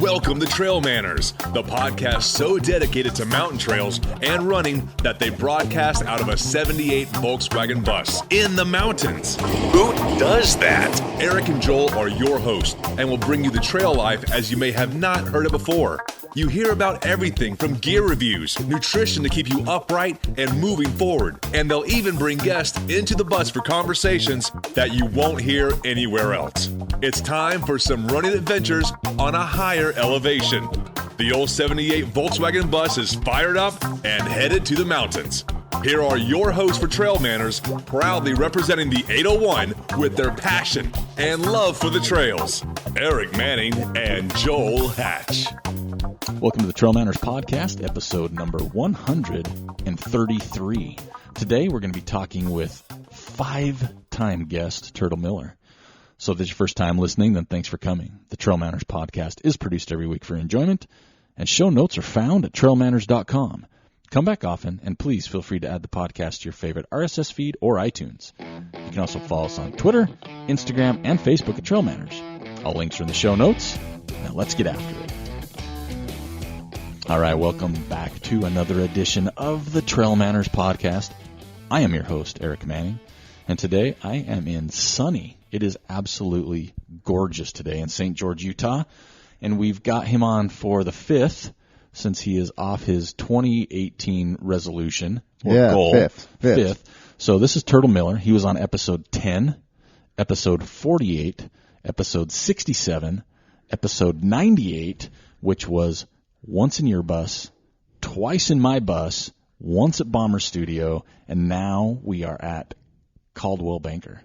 Welcome to Trail Manners, the podcast so dedicated to mountain trails and running that they broadcast out of a 78 Volkswagen bus in the mountains. Who does that? Eric and Joel are your hosts and will bring you the trail life as you may have not heard it before. You hear about everything from gear reviews, nutrition to keep you upright and moving forward, and they'll even bring guests into the bus for conversations that you won't hear anywhere else. It's time for some running adventures on a higher elevation. The old 78 Volkswagen bus is fired up and headed to the mountains. Here are your hosts for Trail Manners, proudly representing the 801 with their passion and love for the trails. Eric Manning and Joel Hatch. Welcome to the Trail Manners Podcast, episode number 133. Today we're going to be talking with five-time guest Turd'l Miller. So if this is your first time listening, then thanks for coming. The Trail Manners Podcast is produced every week for enjoyment, and show notes are found at trailmanners.com. Come back often, and please feel free to add the podcast to your favorite RSS feed or iTunes. You can also follow us on Twitter, Instagram, and Facebook at Trail Manners. All links are in the show notes. Now let's get after it. All right, welcome back to another edition of the Trail Manners Podcast. I am your host, Eric Manning, and today I am in sunny. It is absolutely gorgeous today in St. George, Utah, and we've got him on for the 5th since he is off his 2018 resolution or goal. Fifth. So this is Turd'l Miller. He was on episode 10, episode 48, episode 67, episode 98, which was once in your bus, twice in my bus, once at Bomber Studio, and now we are at Caldwell Banker.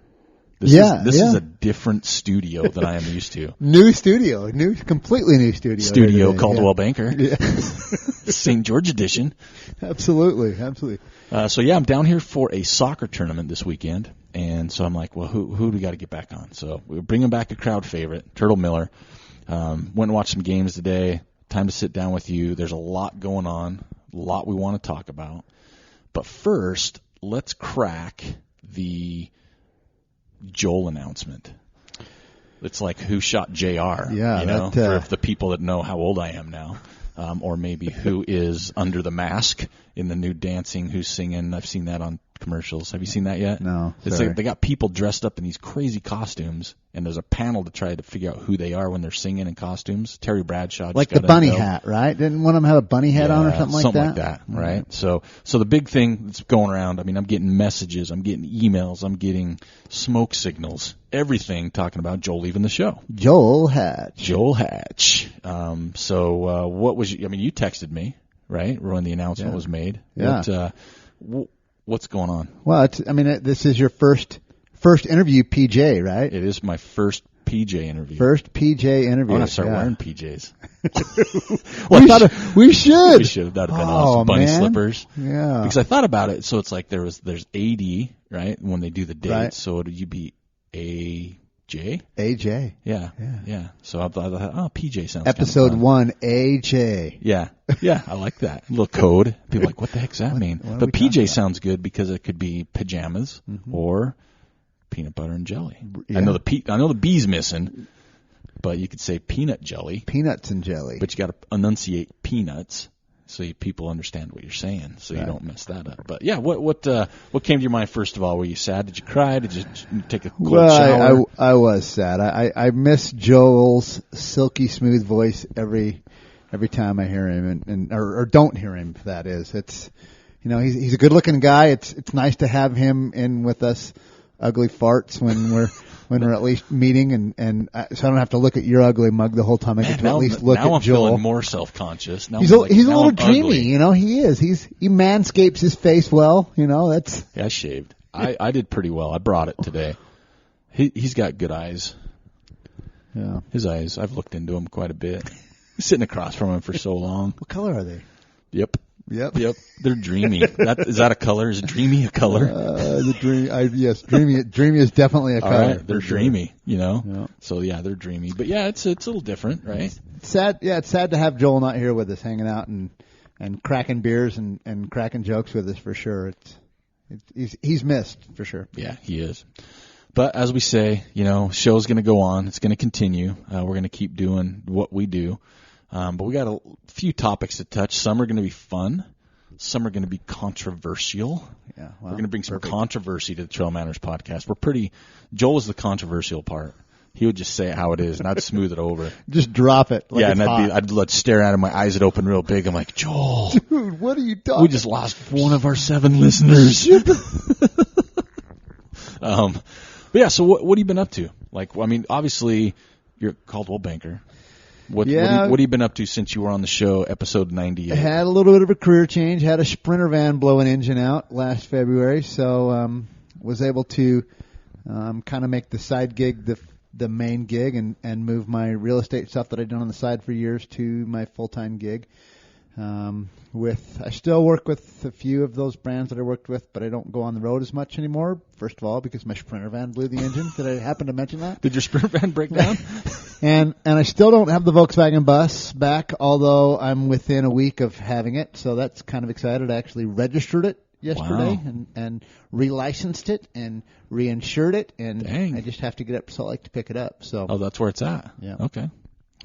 This is a different studio than I am used to. Completely new studio. Studio Caldwell Banker. Yeah. St. George edition. Absolutely. I'm down here for a soccer tournament this weekend, and so I'm like, well, who do we got to get back on? So we're bringing back a crowd favorite, Turd'l Miller. Went and watched some games today. Time to sit down with you. There's a lot going on, a lot we want to talk about. But first, let's crack the Joel announcement. It's like who shot JR, for the people that know how old I am now. Or maybe who is under the mask in the new dancing, who's singing. I've seen that on commercials. Have you seen that yet? No. It's like they got people dressed up in these crazy costumes, and there's a panel to try to figure out who they are when they're singing in costumes. Terry Bradshaw. Like the bunny hat, right? Didn't one of them have a bunny hat on or something like that? Something like that, right? Mm-hmm. So the big thing that's going around, I mean, I'm getting messages, I'm getting emails, I'm getting smoke signals, everything talking about Joel leaving the show. Joel Hatch. What was you texted me, right, when the announcement was made. Yeah. What's going on? Well, this is your first interview, PJ, right? It is my first PJ interview. First PJ interview. I want to start wearing PJs. We should. We should. That would have been awesome. Bunny slippers. Yeah. Because I thought about it. So it's like there's AD, right, when they do the dates. Right. So would you be AJ? AJ. Yeah. So I thought, PJ sounds Episode kind of 1, AJ. Yeah, I like that. A little code. People are like, what the heck's that mean? But PJ sounds good because it could be pajamas or peanut butter and jelly. Yeah. I know the B's missing, but you could say peanut jelly. Peanuts and jelly. But you got to enunciate peanuts so people understand what you're saying, so you don't mess that up. But yeah, what came to your mind first of all? Were you sad? Did you cry? Did you take a cold shower? I was sad. I miss Joel's silky smooth voice every time I hear him, or don't hear him. That is, it's he's a good looking guy. It's nice to have him in with us ugly farts when we're at least meeting, and so I don't have to look at your ugly mug the whole time. I get to at least look at Joel. Now I'm feeling more self-conscious. He's a little dreamy, He is. He manscapes his face well, That's. Yeah, I shaved. I did pretty well. I brought it today. He's got good eyes. Yeah, his eyes. I've looked into them quite a bit. Sitting across from him for so long. What color are they? Yep. They're dreamy. Is that a color? Is dreamy a color? Yes, dreamy. Dreamy is definitely a color. All right, they're dreamy. Yeah. So yeah, they're dreamy. But yeah, it's a little different, right? It's sad. Yeah, it's sad to have Joel not here with us, hanging out and cracking beers and cracking jokes with us for sure. He's missed for sure. Yeah, he is. But as we say, show's going to go on. It's going to continue. We're going to keep doing what we do. But we got a few topics to touch. Some are going to be fun. Some are going to be controversial. Yeah, well, we're going to bring some controversy to the Trail Manners podcast. Joel is the controversial part. He would just say it how it is, and I'd smooth it over. Just drop it. Like and I'd stare at him. My eyes would open real big. I'm like, Joel, dude, what are you talking? We just lost one of our 7 listeners. But yeah, so what have you been up to? Obviously you're a Caldwell banker. What have you been up to since you were on the show, episode 98? I had a little bit of a career change. Had a Sprinter van blow an engine out last February, so was able to kind of make the side gig the main gig and move my real estate stuff that I'd done on the side for years to my full-time gig. I still work with a few of those brands that I worked with, but I don't go on the road as much anymore. First of all, because my Sprinter van blew the engine. Did I happen to mention that? Did your Sprinter van break down? And I still don't have the Volkswagen bus back, although I'm within a week of having it. So that's kind of excited. I actually registered it yesterday. Wow. and relicensed it and reinsured it, and Dang. I just have to get up to Salt Lake to pick it up. So that's where it's at. Yeah. Okay.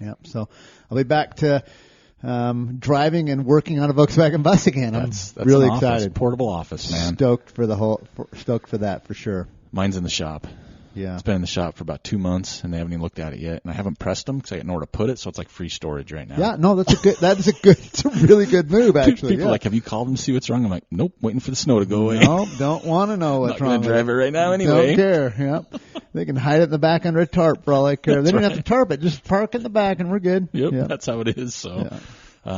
Yeah. So I'll be back to driving and working on a Volkswagen bus again. That's really an excited. Office, portable office, man. Stoked for that for sure. Mine's in the shop. Yeah. It's been in the shop for about 2 months, and they haven't even looked at it yet. And I haven't pressed them because I got nowhere to put it, so it's like free storage right now. Yeah, no, it's a really good move, actually. People are like, have you called them to see what's wrong? I'm like, nope, waiting for the snow to go away. No, don't want to know what's wrong. Not going to drive it right now anyway. Don't care. Yep. They can hide it in the back under a tarp for all I care. They don't have to tarp it. Just park in the back and we're good. Yep. That's how it is. So. Yeah.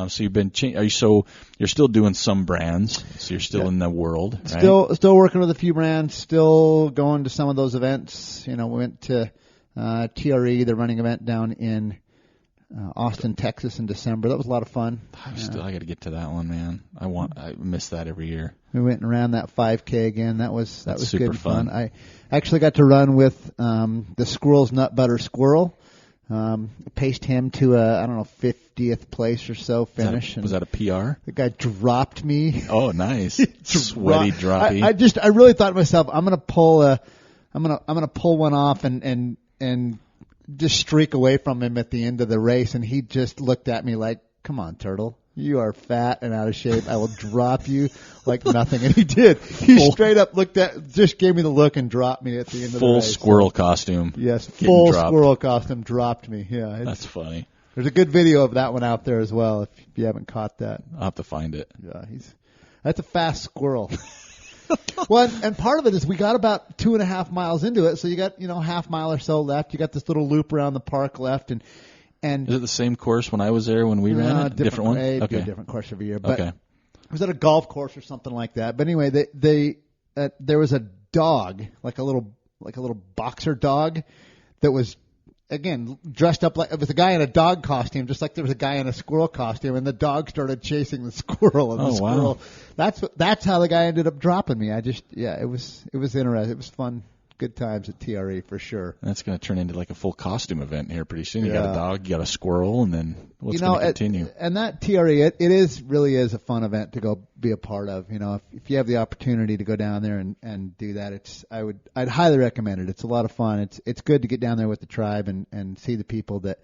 So you've been you're still doing some brands, so you're still in the world, right? Still working with a few brands, still going to some of those events. We went to TRE, the running event down in Austin, Texas in December. That was a lot of fun. I got to get to that one, man. I miss that every year. We went and ran that 5K again. That was super good fun. I actually got to run with the Squirrel's Nut Butter Squirrel. Paced him to 50th place or so finish. Was that a PR? The guy dropped me. Oh, nice. Sweaty, droppy. I really thought to myself, I'm gonna pull one off and just streak away from him at the end of the race, and he just looked at me like, "Come on, Turtle. You are fat and out of shape. I will drop you like nothing." And he did. He straight up just gave me the look and dropped me at the end of the race. Full squirrel costume. Yes, full squirrel costume dropped me. Yeah. That's funny. There's a good video of that one out there as well if you haven't caught that. I'll have to find it. Yeah, that's a fast squirrel. Well, and part of it is we got about 2.5 miles into it, so you got, half mile or so left. You got this little loop around the park left, and is it the same course when I was there when we ran it? Different one? Okay. Different course every year. But it was at a golf course or something like that. But anyway, there was a dog, like a little boxer dog that was, again, dressed up like, it was a guy in a dog costume, just like there was a guy in a squirrel costume, and the dog started chasing the squirrel, and the squirrel. Wow. That's how the guy ended up dropping me. It was interesting. It was fun. Good times at TRE for sure. That's going to turn into like a full costume event here pretty soon. You got a dog, you got a squirrel, and then what's going to continue? And that TRE, it really is a fun event to go be a part of. If you have the opportunity to go down there and do that, I'd highly recommend it. It's a lot of fun. It's good to get down there with the tribe and see the people that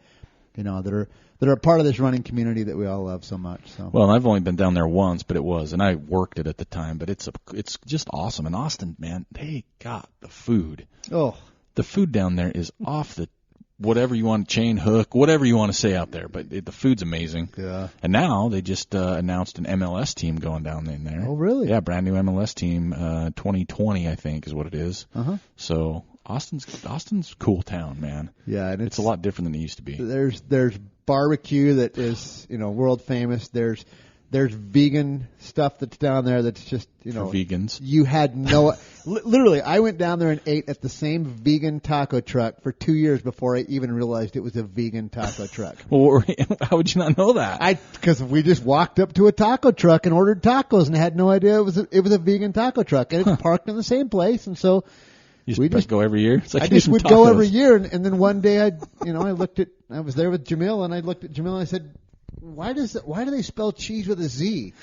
that are a part of this running community that we all love so much. So. Well, I've only been down there once, but and I worked it at the time, but it's just awesome. And Austin, man, they got the food. Oh. The food down there is off the whatever you want, chain hook, whatever you want to say out there, but the food's amazing. Yeah. And now they just announced an MLS team going down in there. Oh, really? Yeah, brand new MLS team, 2020, I think is what it is. Uh-huh. So Austin's a cool town, man. Yeah, and it's a lot different than it used to be. There's barbecue that is, world famous. There's vegan stuff that's down there that's just, For vegans. You had literally, I went down there and ate at the same vegan taco truck for 2 years before I even realized it was a vegan taco truck. Well, how would you not know that? Because we just walked up to a taco truck and ordered tacos and had no idea it was a vegan taco truck, and it's parked in the same place, and so. We just go every year. It's like I just would go every year, and then one day I was there with Jamil, and I looked at Jamil and I said, "Why do they spell cheese with a Z?"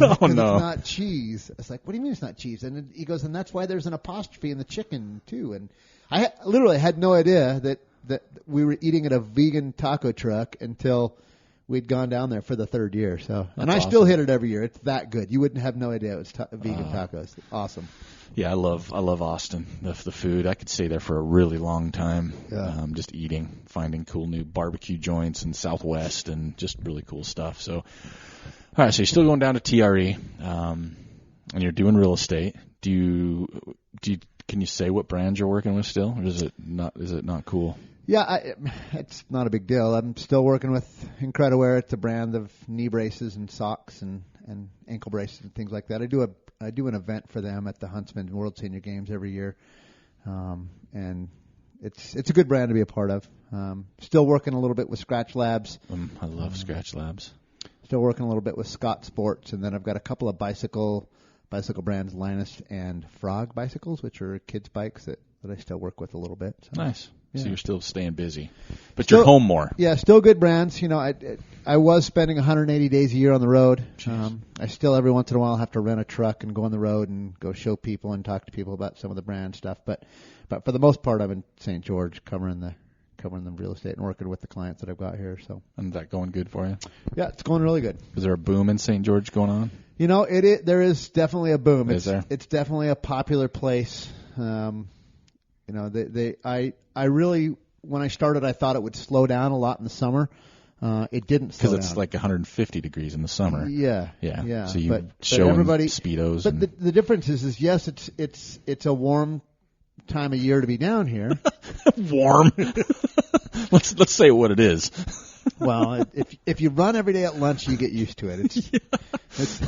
Oh, It's no. not cheese. It's like, what do you mean it's not cheese? And then he goes, and that's why there's an apostrophe in the chicken, too. And I literally had no idea that we were eating at a vegan taco truck until we'd gone down there for the third year. So, and I still hit it every year. It's that good. You wouldn't have no idea it was vegan tacos. Awesome. Yeah, I love Austin. The food. I could stay there for a really long time. Yeah. Just eating, finding cool new barbecue joints in Southwest, and just really cool stuff. So, all right. So you're still going down to TRE, and you're doing real estate. Can you say what brand you're working with still, or is it not cool? Yeah, it's not a big deal. I'm still working with Incrediwear. It's a brand of knee braces and socks and ankle braces and things like that. I do an event for them at the Huntsman World Senior Games every year, and it's a good brand to be a part of. Still working a little bit with Scratch Labs. I love Scratch Labs. Still working a little bit with Scott Sports, and then I've got a couple of bicycle brands, Linus and Frog bicycles, which are kids' bikes that I still work with a little bit. So. Nice. Yeah. So you're still staying busy, but you're home more. Yeah, still good brands. You know, I was spending 180 days a year on the road. I still every once in a while have to rent a truck and go on the road and go show people and talk to people about some of the brand stuff. But for the most part, I'm in St. George covering the real estate and working with the clients that I've got here. So. And that going good for you? Yeah, it's going really good. Is there a boom in St. George going on? You know, there is definitely a boom. Is there? It's definitely a popular place. You know, I really, when I started, I thought it would slow down a lot in the summer. It didn't slow down. Because it's like 150 degrees in the summer. Yeah. So you but show everybody Speedos. But the difference is yes, it's a warm time of year to be down here. Warm. Let's say what it is. Well, if you run every day at lunch, you get used to it. It's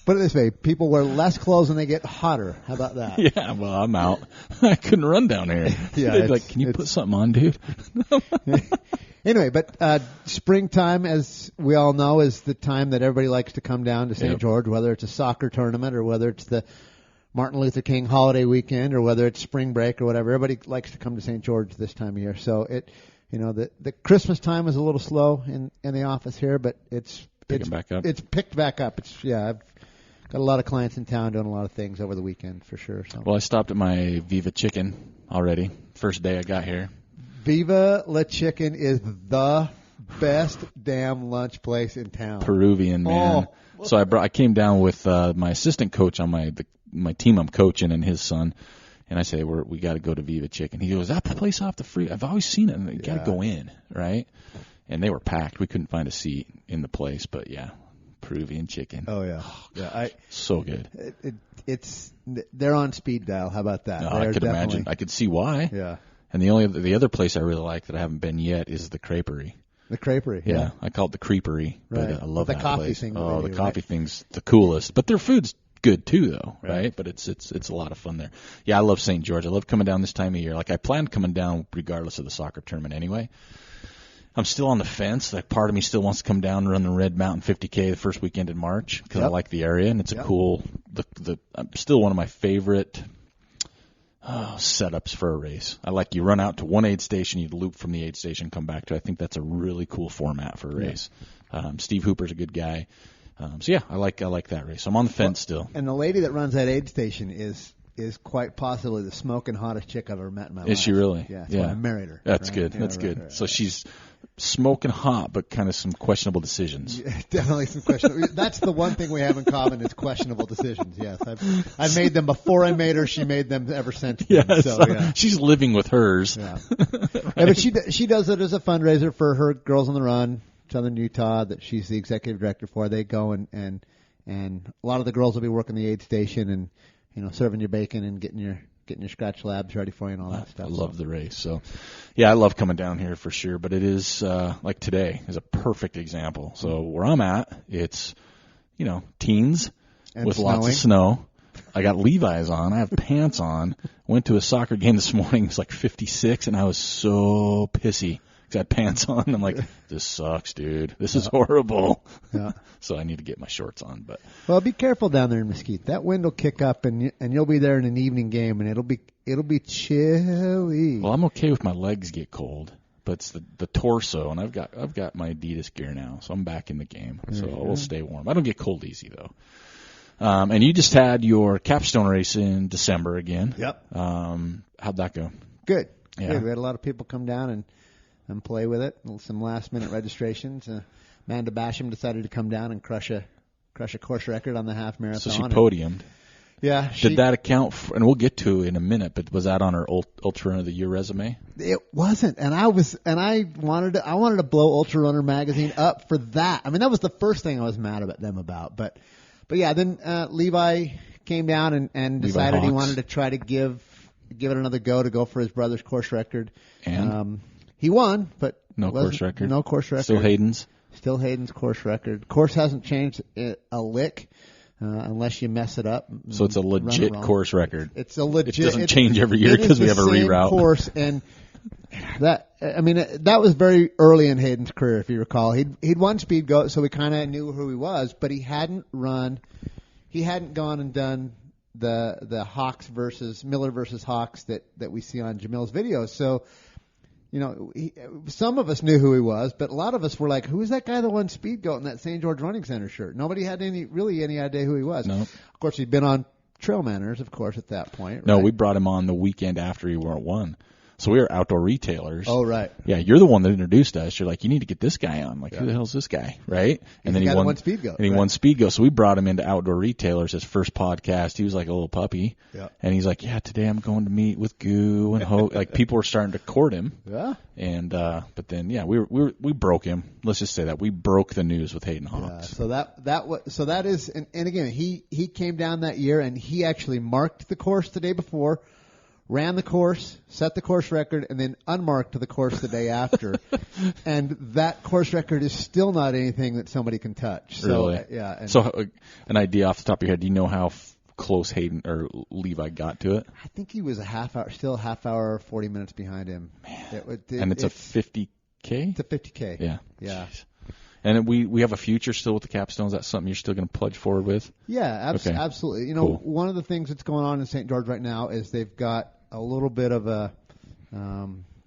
put it this way: people wear less clothes and they get hotter. How about that? Yeah. Well, I'm out. I couldn't run down here. Yeah. They'd be like, can you put something on, dude? Anyway, but springtime, as we all know, is the time that everybody likes to come down to St. George, whether it's a soccer tournament or whether it's the Martin Luther King holiday weekend or whether it's spring break or whatever. Everybody likes to come to St. George this time of year. So the Christmas time is a little slow in the office here, but it's back up. It's picked back up. I've got a lot of clients in town doing a lot of things over the weekend for sure. So. Well, I stopped at my Viva Chicken already. First day I got here. Viva La Chicken is the best damn lunch place in town. Peruvian, man. Oh. So I came down with my assistant coach on my team I'm coaching and his son, and I say we got to go to Viva Chicken. He goes, that place off the free. I've always seen it, and you got to go in, right? And they were packed. We couldn't find a seat in the place, but yeah, Peruvian chicken. Oh yeah, so good. They're on speed dial. How about that? I could imagine. I could see why. Yeah. And the other place I really like that I haven't been yet is the Creperie. The Creperie. Yeah, I call it the Creeperie, right. but I love the that coffee place. thing. The coffee thing's the coolest. But their food's good too, though, right? But it's a lot of fun there. Yeah, I love St. George. I love coming down this time of year. Like I planned coming down regardless of the soccer tournament anyway. I'm still on the fence. Like part of me still wants to come down and run the Red Mountain 50K the first weekend in March because I like the area and it's a cool. Still one of my favorite setups for a race. I like you run out to one aid station, you loop from the aid station, come back to. I think that's a really cool format for a race. Steve Hooper's a good guy. So yeah, I like that race. I'm on the fence still. And the lady that runs that aid station is quite possibly the smoking hottest chick I've ever met in my life. Is she really? Yeah. That's why I married her. That's right? good. Yeah, that's right, good. right. So she's smoking hot, but kind of some questionable decisions. Yeah, definitely some questionable. That's the one thing we have in common is questionable decisions. Yes, I've made them before I made her. She made them ever since. Yes, so, yeah. She's living with hers. Yeah. Right. Yeah, but she does it as a fundraiser for her Girls on the Run, Southern Utah, that she's the executive director for. They go and a lot of the girls will be working the aid station and serving your bacon and getting your Scratch Labs ready for you and all that stuff. I love the race. So, yeah, I love coming down here for sure. But it is like today is a perfect example. So where I'm at, it's teens and with snowing. lots of snow. I got Levi's on. I have pants on. Went to a soccer game this morning. It was like 56, and I was so pissy. I had pants on. I'm like, this sucks, dude. This is horrible. Yeah. So I need to get my shorts on. But well, be careful down there in Mesquite. That wind will kick up, and you'll be there in an evening game, and it'll be chilly. Well, I'm okay with my legs get cold. but it's the torso, and I've got my Adidas gear now, so I'm back in the game. So we'll stay warm. I don't get cold easy though. And you just had your capstone race in December again. Yep. How'd that go? Good. Yeah. Good. We had a lot of people come down and play with it. Some last minute registrations. Amanda Basham decided to come down and crush a course record on the half marathon. So she podiumed. Yeah. Did that account for, and we'll get to it in a minute, but was that on her Ultra Run of the Year resume? It wasn't, and I wanted to blow Ultra Runner magazine up for that. I mean, that was the first thing I was mad at them about. But yeah, then Levi came down and decided he wanted to try to give it another go for his brother's course record. And he won, but no course record. No course record. Still Hayden's. Still Hayden's course record. Course hasn't changed a lick. Unless you mess it up. So it's a legit course record. It's a legit. It doesn't change every year because we have a reroute. Course, and that was very early in Hayden's career, if you recall. He'd won Speed Goat, so we kind of knew who he was, but he hadn't gone and done the Hawks versus Miller versus Hawks that we see on Jamil's videos. So, some of us knew who he was, but a lot of us were like, who is that guy that won Speed Goat in that St. George Running Center shirt? Nobody had any idea who he was. No. Of course, he'd been on Trail Manners, of course, at that point. No, right? we brought him on the weekend after he won. So we were outdoor retailers. Oh, right. Yeah, you're the one that introduced us. You're like, you need to get this guy on. Like, who the hell's this guy, right? And then he won Speed Goat. And he won Speed Goat. So we brought him into Outdoor Retailers, his first podcast. He was like a little puppy. Yeah. And he's like, yeah, today I'm going to meet with Goo and Ho. Like, people were starting to court him. Yeah. And but then we broke him. Let's just say that we broke the news with Hayden Hawks. Yeah, so that is and again he came down that year and he actually marked the course the day before. Ran the course, set the course record, and then unmarked the course the day after. And that course record is still not anything that somebody can touch. So, really? Yeah. So an idea off the top of your head, do you know how close Hayden or Levi got to it? I think he was a half hour, 40 minutes behind him. Man. And it's a 50K? It's a 50K. Yeah. Yeah. Jeez. And we have a future still with the capstones. Is that something you're still going to pledge forward with? Yeah, Okay. Absolutely. Cool. One of the things that's going on in St. George right now is they've got a little bit of a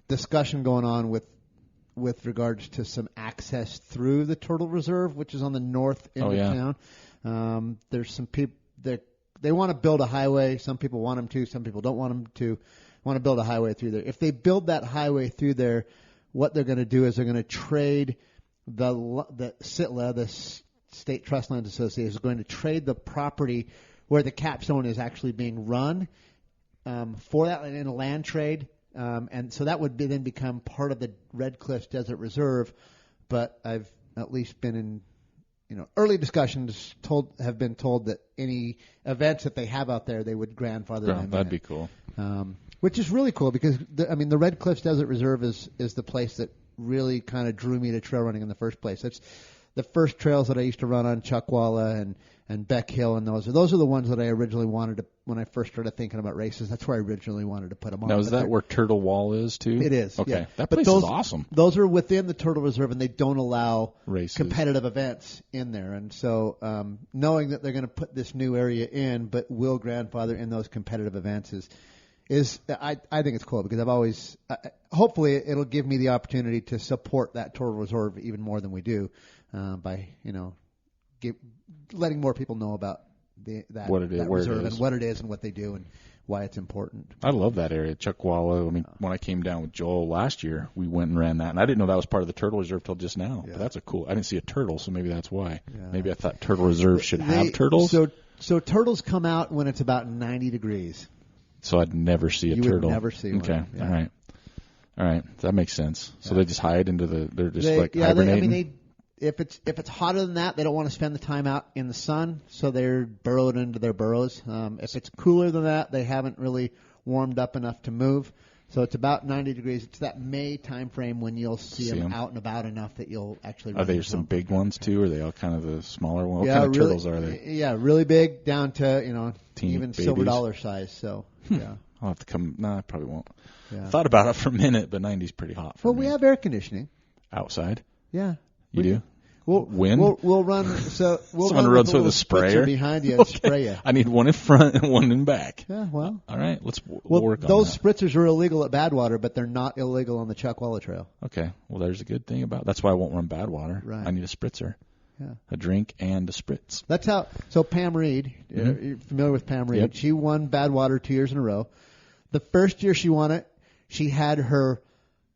discussion going on with regards to some access through the Turd'l Reserve, which is on the north end of town. There's some people they want to build a highway. Some people want them to. Some people don't want them to. Want to build a highway through there. If they build that highway through there, what they're going to do is they're going to trade the SITLA, the State Trust Lands Association, is going to trade the property where the capstone is actually being run. For that in a land trade, and so that would then become part of the Red Cliffs Desert Reserve. But I've at least been in early discussions have been told that any events that they have out there they would grandfather them. That'd be cool. Which is really cool because the Red Cliffs Desert Reserve is the place that really kind of drew me to trail running in the first place. It's the first trails that I used to run on, Chuckwalla and Beck Hill, and those are the ones that I originally wanted to, when I first started thinking about races, that's where I originally wanted to put them on. Now, is that where Turd'l Wall is, too? It is, okay. yeah. That place is awesome. Those are within the Turd'l Reserve, and they don't allow races, competitive events in there. And so knowing that they're going to put this new area in, but will grandfather in those competitive events is I think it's cool because I've always hopefully it'll give me the opportunity to support that Turd'l Reserve even more than we do by letting more people know about that reserve and what it is and what they do and why it's important. I love that area, Chuckwalla. I mean, when I came down with Joel last year, we went and ran that, and I didn't know that was part of the Turd'l Reserve till just now. Yeah. But that's I didn't see a turtle, so maybe that's why. Yeah. Maybe I thought Turd'l Reserve should have turtles. So turtles come out when it's about 90 degrees. So I'd never see a turtle. You would never see one. Okay, yeah. All right, that makes sense. So they just hide into they're just I hibernating? mean, if it's hotter than that, they don't want to spend the time out in the sun, so they're burrowed into their burrows. If it's cooler than that, they haven't really warmed up enough to move. So it's about 90 degrees. It's that May time frame when you'll see them out and about enough that you'll actually. Are there some big ones too, or are they all kind of the smaller ones? Yeah, what kind of turtles are they? Yeah, really big down to teeny even babies. silver dollar size. So yeah. I'll have to come. No, I probably won't. Yeah. Thought about it for a minute, but 90's pretty hot for me. Well, we have air conditioning outside. Yeah, you do. win? We'll run. So we'll Someone run runs with a with a sprayer behind you and spray you. I need one in front and one in back. Yeah, well. All right, we'll work on those that. spritzers are illegal at Badwater, but they're not illegal on the Chuckwalla Trail. Okay, well, there's a good thing about. That's why I won't run Badwater. Right. I need a spritzer. Yeah. A drink and a spritz. That's how. So Pam Reed, you're familiar with Pam Reed? Yep. She won Badwater 2 years in a row. The first year she won it, she had her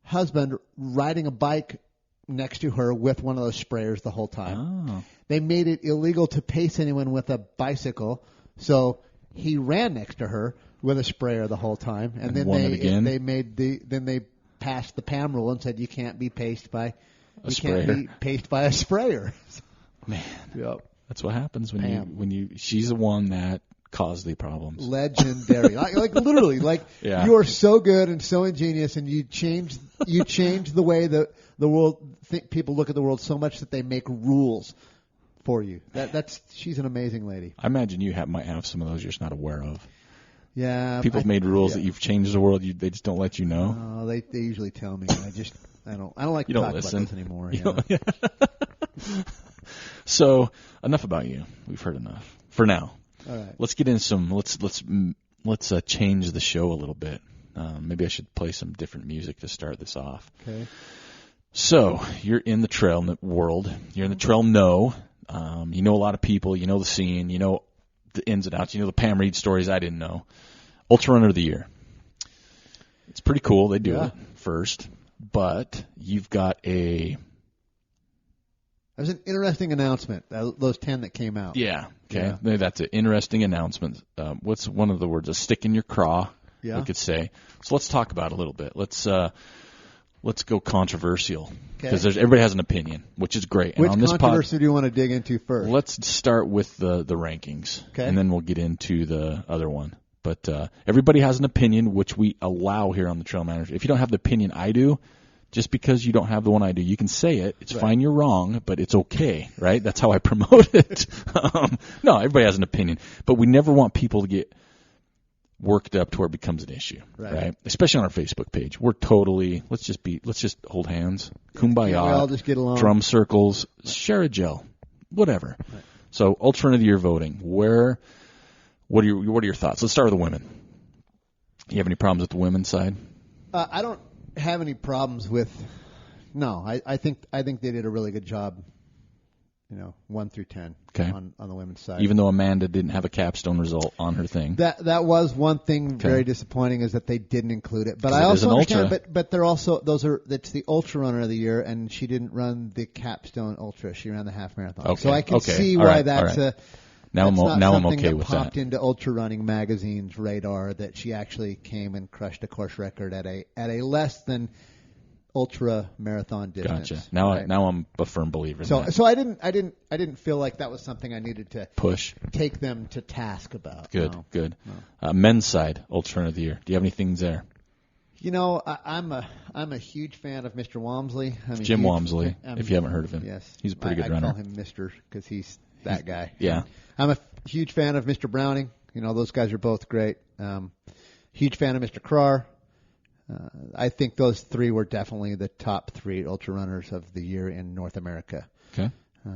husband riding a bike next to her with one of those sprayers the whole time. Oh. They made it illegal to pace anyone with a bicycle, so he ran next to her with a sprayer the whole time. And then won it again? they passed the Pam rule and said you can't be paced by A sprayer. can't be paced by a sprayer. Man, Yep. that's what happens when Pam. she's the one that caused the problems. Legendary, like literally, like Yeah. you are so good and so ingenious, and you change the way the world people look at the world so much that they make rules for you. She's an amazing lady. I imagine you might have some of those you're just not aware of. Yeah, People have made rules that you've changed the world. They just don't let you know. No, they usually tell me. I don't like to You don't talk listen. about this anymore. You Yeah. don't- yeah. So enough about you. We've heard enough for now. All right. Let's get in some. Let's change the show a little bit. Maybe I should play some different music to start this off. Okay. So you're in the trail world. You're in the trail know. You know a lot of people. You know the scene. You know the ins and outs. You know the Pam Reed stories I didn't know. Ultra Runner of the Year. It's pretty cool. They do it first, but you've got a. That was an interesting announcement. Those 10 that came out. Yeah. Okay. Yeah. Maybe that's an interesting announcement. What's one of the words? A stick in your craw. Yeah. We could say. So let's talk about it a little bit. Let's go controversial because everybody has an opinion, which is great. And Which on this controversy do you want to dig into first? Let's start with the rankings, Okay. and then we'll get into the other one. But everybody has an opinion, which we allow here on the Trail Manners. If you don't have the opinion I do, just because you don't have the one I do, you can say it. It's fine, you're wrong, but it's okay, right? That's how I promote it. No, everybody has an opinion, but we never want people to get worked up to where it becomes an issue, right? Especially on our Facebook page. We're totally let's just hold hands, kumbaya, we all just get along. drum circles, share a gel, whatever. Right. So, Ultra Runner of the Year voting. What are your thoughts? Let's start with the women. You have any problems with the women's side? I don't have any problems with. No, I think they did a really good job. 1 through 10 on the women's side. Even though Amanda didn't have a capstone result on her thing. That was one thing very disappointing is that they didn't include it. But I it also understand. ultra. But they're also that's the Ultra Runner of the Year, and she didn't run the capstone ultra. She ran the half marathon. Okay. So I can see All why right. that's a. Now I'm okay that with popped that. into Ultra Running Magazine's radar that she actually came and crushed a course record at a less than ultra marathon distance. Gotcha. Now I'm a firm believer in that. So I didn't feel like that was something I needed to push, take them to task about. Good. Men's side, Ultra Runner of the Year. Do you have any things there? I'm a huge fan of Mr. Walmsley. Jim Walmsley, if you haven't heard of him. Yes. He's a pretty good runner. I call him Mr. because he's that guy. Yeah. I'm a huge fan of Mr. Browning. Those guys are both great. Huge fan of Mr. Crar. I think those three were definitely the top 3 ultra runners of the year in North America. Okay.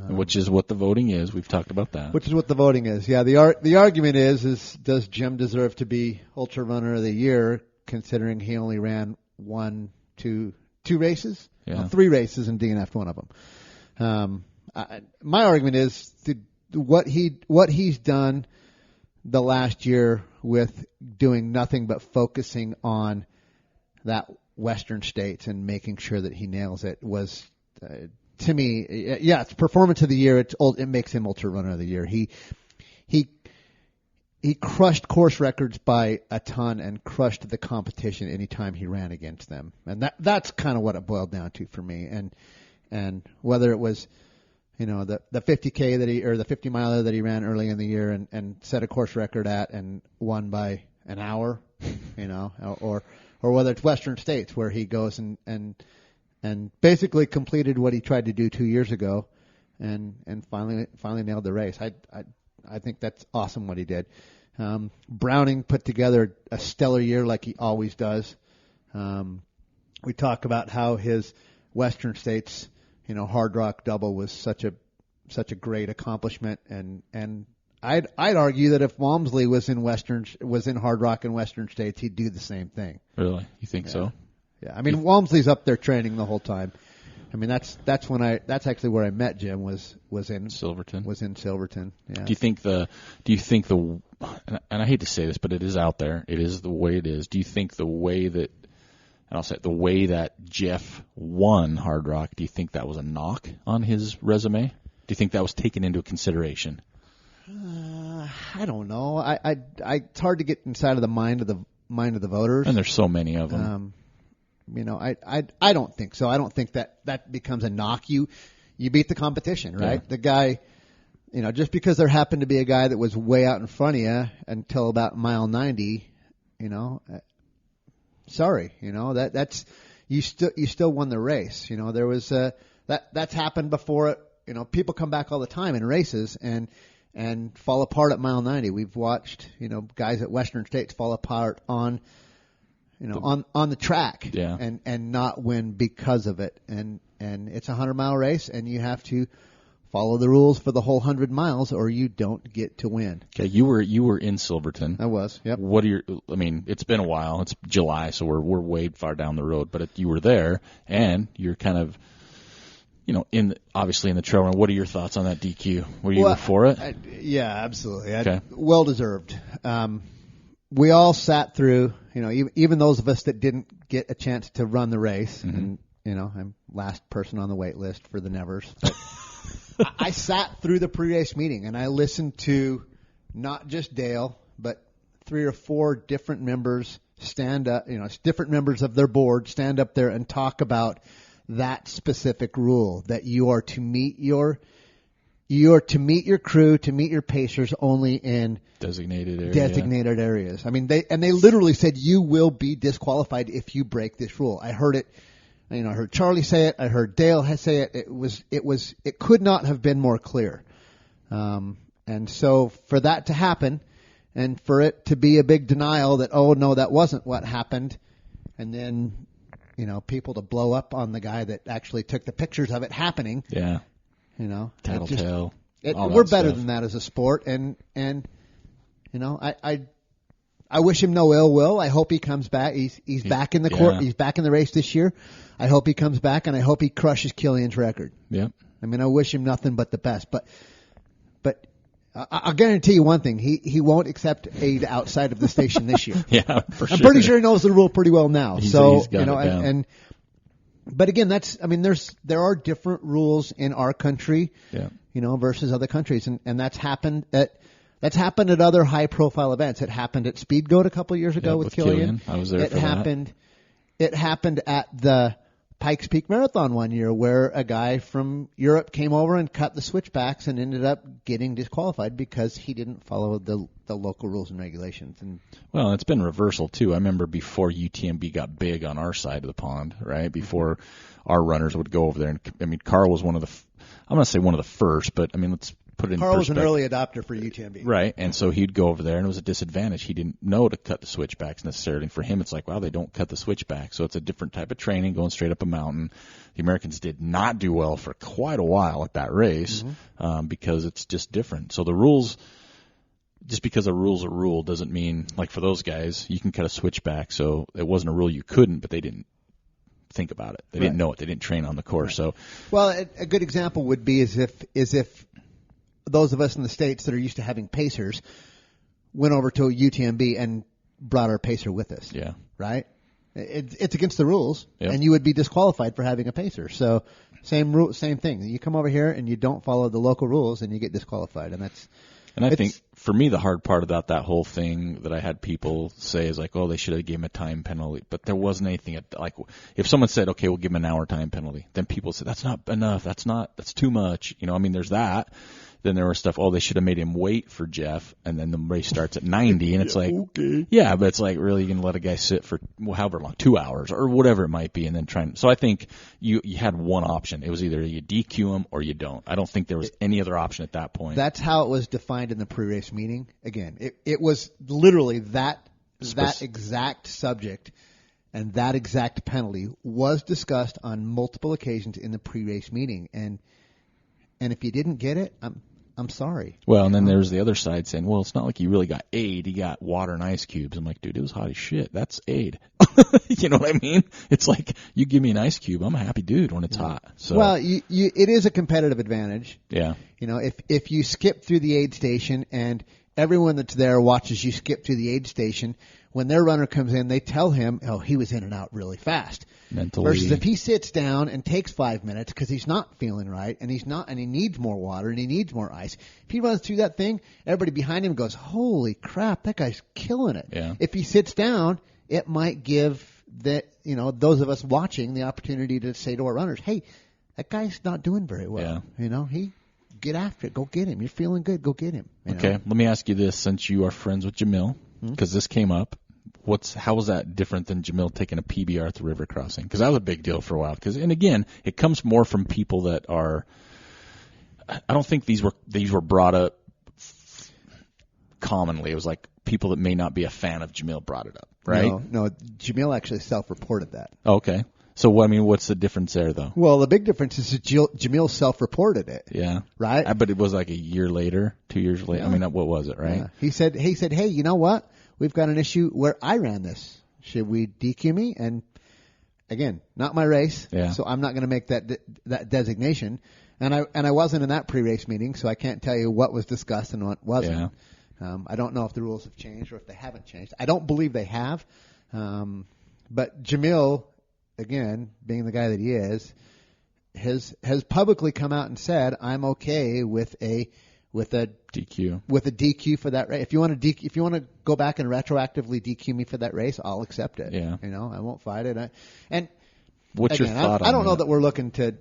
Which is what the voting is. We've talked about that. Which is what the voting is. Yeah. The argument is does Jim deserve to be Ultra Runner of the Year considering he only ran 2 races? Yeah. Well, 3 races and DNF'd one of them. My argument is what he's done the last year with doing nothing but focusing on that Western states and making sure that he nails it was, to me, it's performance of the year. It makes him Ultra Runner of the Year. He crushed course records by a ton and crushed the competition anytime he ran against them, and that's kind of what it boiled down to for me. And whether it was, the 50K or the 50 miler that he ran early in the year and set a course record at and won by an hour, or whether it's Western States where he goes and basically completed what he tried to do 2 years ago, and finally nailed the race. I think that's awesome what he did. Browning put together a stellar year like he always does. We talk about how his Western States Hard Rock double was such a great accomplishment, and I'd argue that if Walmsley was in Hard Rock in Western States, he'd do the same thing. Really? You think so? Yeah. I mean, Walmsley's up there training the whole time. I mean, that's actually where I met Jim was in Silverton. Yeah. Do you think the and I hate to say this, but it is out there. It is the way it is. Do you think the way that, and I'll say it, the way that Jeff won Hard Rock, do you think that was a knock on his resume? Do you think that was taken into consideration? I don't know. It's hard to get inside of the mind of the voters. And there's so many of them. I don't think so. I don't think that becomes a knock. You beat the competition, right? Yeah. The guy, just because there happened to be a guy that was way out in front of you until about mile 90, sorry, that's you still won the race. There was that's happened before. People come back all the time in races and fall apart at mile 90. We've watched, guys at Western States fall apart on the track, yeah, and not win because of it. And it's a 100-mile race, and you have to follow the rules for the whole 100 miles, or you don't get to win. Okay, you were in Silverton. I was. Yep. What are it's been a while. It's July, so we're way far down the road. But you were there, and you're kind of, obviously in the trail run. What are your thoughts on that DQ? Were you for it? Yeah, absolutely. Okay. Well deserved. We all sat through, even those of us that didn't get a chance to run the race, mm-hmm. and I'm last person on the wait list for the Nevers. But I sat through the pre-race meeting and I listened to not just Dale, but 3 or 4 different members stand up, different members of their board stand up there and talk about that specific rule, that you are to meet your crew, to meet your pacers only in designated areas. I mean, they literally said you will be disqualified if you break this rule. I heard it. I heard Charlie say it. I heard Dale say it. It could not have been more clear. And so for that to happen, and for it to be a big denial that, oh no, that wasn't what happened, and then people to blow up on the guy that actually took the pictures of it happening. Yeah. Tattletale. We're better than that as a sport, and I wish him no ill will. I hope he comes back. He's back in the court. He's back in the race this year. I hope he comes back, and I hope he crushes Killian's record. Yeah. I mean, I wish him nothing but the best. But I'll guarantee you one thing: he won't accept aid outside of the station this year. Yeah, for sure. I'm pretty sure he knows the rule pretty well now. He's got it down. But again, there are different rules in our country, yeah, versus other countries, and that's happened at other high profile events. It happened at Speed Goat a couple of years ago with Killian. I was there for that. It happened at the Pikes Peak Marathon one year, where a guy from Europe came over and cut the switchbacks and ended up getting disqualified because he didn't follow the local rules and regulations. And well, it's been reversal too. I remember before UTMB got big on our side of the pond, right? Before our runners would go over there, and Carl was one of the, I'm going to say one of the first, but let's put it in Carl was perspective. an early adopter for UTMB. Right, and so he'd go over there, and it was a disadvantage. He didn't know to cut the switchbacks necessarily. And for him, it's like, wow, they don't cut the switchback. So it's a different type of training, going straight up a mountain. The Americans did not do well for quite a while at that race, because it's just different. So the rules, just because a rule's a rule doesn't mean, like for those guys, you can cut a switchback. So it wasn't a rule you couldn't, but they didn't think about it. They didn't know it. They didn't train on the course. So, well, a good example would be as if those of us in the States that are used to having pacers went over to a UTMB and brought our pacer with us. Yeah. Right? It's against the rules, yep, and you would be disqualified for having a pacer. So same rule, same thing. You come over here and you don't follow the local rules, and you get disqualified. And I think for me the hard part about that whole thing that I had people say is like, oh, they should have given him a time penalty, but there wasn't anything like if someone said, okay, we'll give him an hour time penalty, then people said that's not enough, that's too much. There's that. Then there was stuff, they should have made him wait for Jeff, and then the race starts at 90, and it's okay. Yeah, but it's like, really, you're going to let a guy sit for however long, 2 hours, or whatever it might be, and then so I think you had one option. It was either you DQ him or you don't. I don't think there was any other option at that point. That's how it was defined in the pre-race meeting. Again, it was literally that exact subject, And that exact penalty was discussed on multiple occasions in the pre-race meeting. And if you didn't get it, I'm sorry. Well, and then there's the other side saying, well, it's not like he really got aid. He got water and ice cubes. I'm like, dude, it was hot as shit. That's aid. You know what I mean? It's like, you give me an ice cube, I'm a happy dude when it's hot. So, well, it is a competitive advantage. Yeah. You know, if you skip through the aid station and everyone that's there watches you skip through the aid station, when their runner comes in, they tell him, oh, he was in and out really fast. Mentally. Versus if he sits down and takes 5 minutes because he's not feeling right and he needs more water and he needs more ice. If he runs through that thing, everybody behind him goes, holy crap, that guy's killing it. Yeah. If he sits down, it might give those of us watching the opportunity to say to our runners, hey, that guy's not doing very well. Yeah. Get after it. Go get him. You're feeling good. Go get him. Okay, let me ask you this, since you are friends with Jamil, because this came up. How was that different than Jamil taking a PBR at the river crossing? Because that was a big deal for a while. And again, it comes more from people that are. I don't think these were brought up commonly. It was like people that may not be a fan of Jamil brought it up, right? No, Jamil actually self-reported that. Okay. So, what's the difference there, though? Well, the big difference is that Jamil self-reported it. Yeah. Right? But it was like a year later, 2 years later. Yeah. I mean, what was it, right? Yeah. He said, hey, you know what? We've got an issue where I ran this. Should we DQ me? And, again, not my race, so I'm not going to make that designation. And I wasn't in that pre-race meeting, so I can't tell you what was discussed and what wasn't. Yeah. I don't know if the rules have changed or if they haven't changed. I don't believe they have. But Jamil, again, being the guy that he is, has publicly come out and said, I'm okay with a DQ for that race. If you want to go back and retroactively DQ me for that race, I'll accept it. Yeah. I won't fight it. And what's your thought on that? I don't know that we're looking to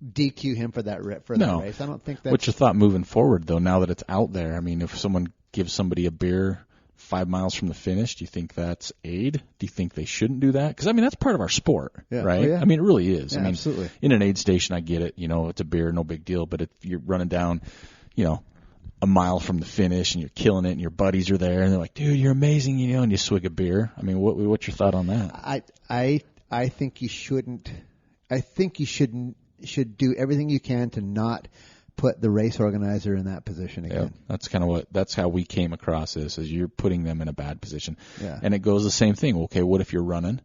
DQ him for that race. I don't think that's... What's your thought moving forward, though, now that it's out there? I mean, if someone gives somebody a beer 5 miles from the finish, do you think that's aid? Do you think they shouldn't do that? Because, I mean, that's part of our sport, right? Oh, yeah. I mean, it really is. Yeah, I mean, absolutely. In an aid station, I get it. It's a beer, no big deal. But if you're running down, a mile from the finish and you're killing it and your buddies are there and they're like, dude, you're amazing, and you swig a beer. I mean, what's your thought on that? I think you shouldn't. I think you should do everything you can to not put the race organizer in that position again. Yeah, that's how we came across this, is you're putting them in a bad position. Yeah. And it goes the same thing. Okay, what if you're running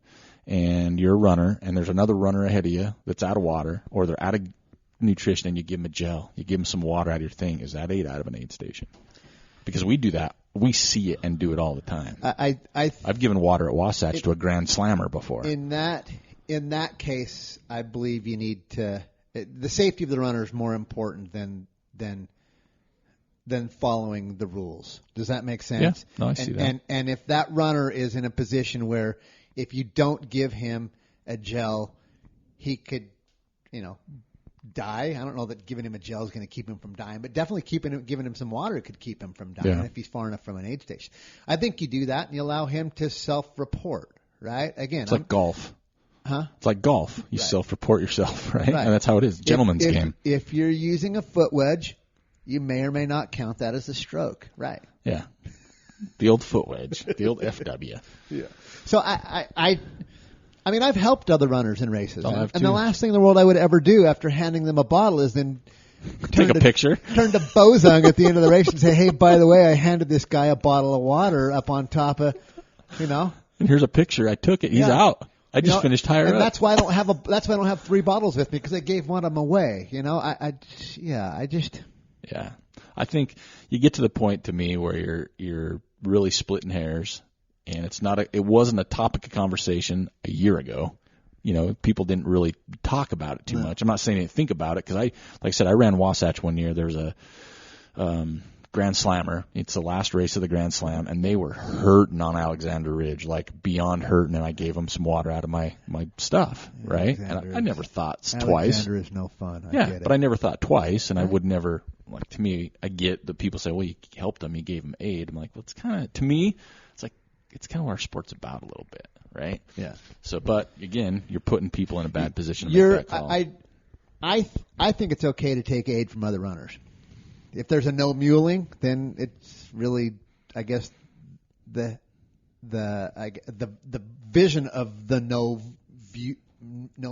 and you're a runner and there's another runner ahead of you that's out of water or they're out of nutrition and you give them a gel, you give them some water out of your thing. Is that aid out of an aid station? Because we do that. We see it and do it all the time. I've given water at Wasatch to a Grand Slammer before. In that case, I believe you need to. The safety of the runner is more important than following the rules. Does that make sense? Yeah, no, I see that. And if that runner is in a position where if you don't give him a gel, he could, die. I don't know that giving him a gel is going to keep him from dying, but definitely giving him some water could keep him from dying if he's far enough from an aid station. I think you do that and you allow him to self-report, right? Again, it's like golf. Huh? It's like golf. You self-report yourself, right? And that's how it is. Gentleman's game. If you're using a foot wedge, you may or may not count that as a stroke, right? Yeah. The old foot wedge. The old FW. Yeah. So I mean, I've helped other runners in races. And too. The last thing in the world I would ever do after handing them a bottle is then take a picture. Turn to Bozung at the end of the race and say, hey, by the way, I handed this guy a bottle of water up on top of, And here's a picture. I took it. He's out. I just finished higher up. And that's why I don't have 3 bottles with me, because I gave one of them away. Yeah. I think you get to the point to me where you're really splitting hairs, and it wasn't a topic of conversation a year ago. People didn't really talk about it too much. I'm not saying they didn't think about it, because like I said, I ran Wasatch one year. There was a Grand Slammer. It's the last race of the Grand Slam, and they were hurting on Alexander Ridge, like beyond hurting, and I gave them some water out of my stuff, right? And I never thought twice. Alexander is no fun. I get it. But I never thought twice, and I would never, to me, I get that people say, well, you helped him, you gave him aid. I'm like, well, it's kind of, to me, it's kind of what our sport's about a little bit, right? Yeah. So, but again, you're putting people in a bad position to make that call. I think it's okay to take aid from other runners. If there's a no muling, then it's really, I guess, the the vision of the no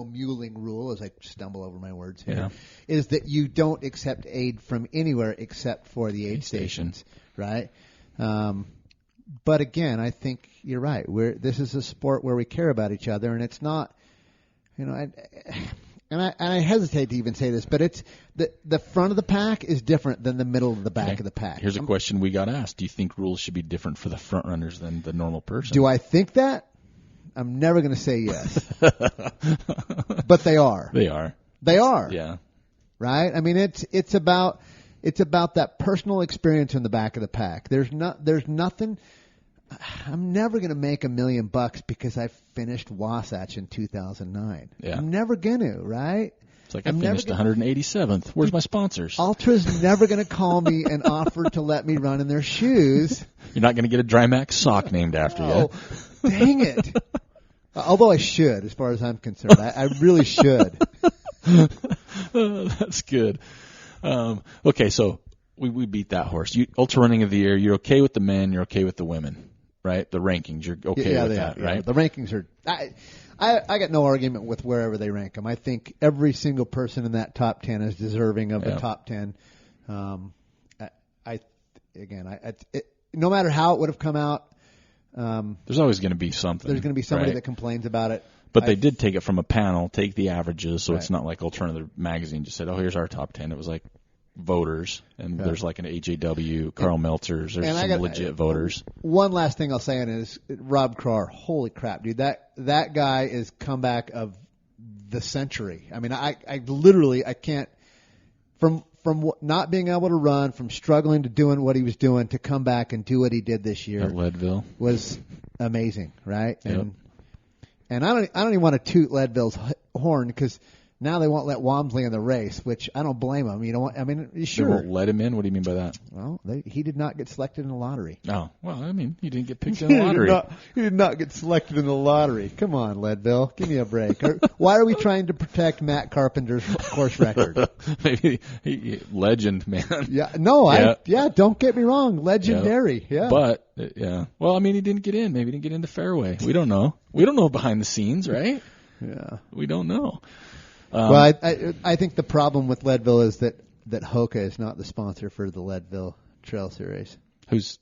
muling rule, as I stumble over my words here, is that you don't accept aid from anywhere except for the aid stations, right? But again, I think you're right. This is a sport where we care about each other, and it's not, and I hesitate to even say this, but it's the front of the pack is different than the middle of the back of the pack. Here's a question we got asked: do you think rules should be different for the front runners than the normal person? Do I think that? I'm never going to say yes, but they are. They are. They are. Yeah. Right. I mean, it's about that personal experience in the back of the pack. There's nothing. I'm never going to make $1 million because I finished Wasatch in 2009. Yeah. I'm never going to. Right. It's like I finished 187th. Where's my sponsors? Ultra's never going to call me and offer to let me run in their shoes. You're not going to get a Drymax sock named after you. Dang it. Although I should, as far as I'm concerned. I really should. That's good. Okay, so we beat that horse. Ultra running of the year, you're okay with the men, you're okay with the women, right? The rankings, you're okay with that, right? Yeah. The rankings are... I got no argument with wherever they rank them. I think every single person in that top 10 is deserving of the top 10. No matter how it would have come out, there's always going to be something. There's going to be somebody that complains about it. But they did take it from a panel, take the averages, so it's not like Alternative Magazine just said, oh, here's our top 10. It was like voters, and there's like an AJW, Carl Meltzer's, there's some legit voters. One last thing I'll say on it is Rob Carr. Holy crap, dude. That guy is comeback of the century. I mean, I literally can't, from not being able to run, from struggling to doing what he was doing, to come back and do what he did this year at Leadville was amazing, right? Yep. And I don't even want to toot Leadville's horn because now they won't let Walmsley in the race, which I don't blame him. You know what? I mean, sure. They won't let him in? What do you mean by that? Well, he did not get selected in the lottery. Oh, well, I mean, he didn't get picked in the lottery. He did not get selected in the lottery. Come on, Leadville. Give me a break. Why are we trying to protect Matt Carpenter's course record? Maybe legend, man. Yeah, no, don't get me wrong. Legendary. Yeah. But, well, I mean, he didn't get in. Maybe he didn't get into fairway. We don't know. We don't know behind the scenes, right? Yeah. We don't know. Well, I think the problem with Leadville is that Hoka is not the sponsor for the Leadville Trail Series. Who is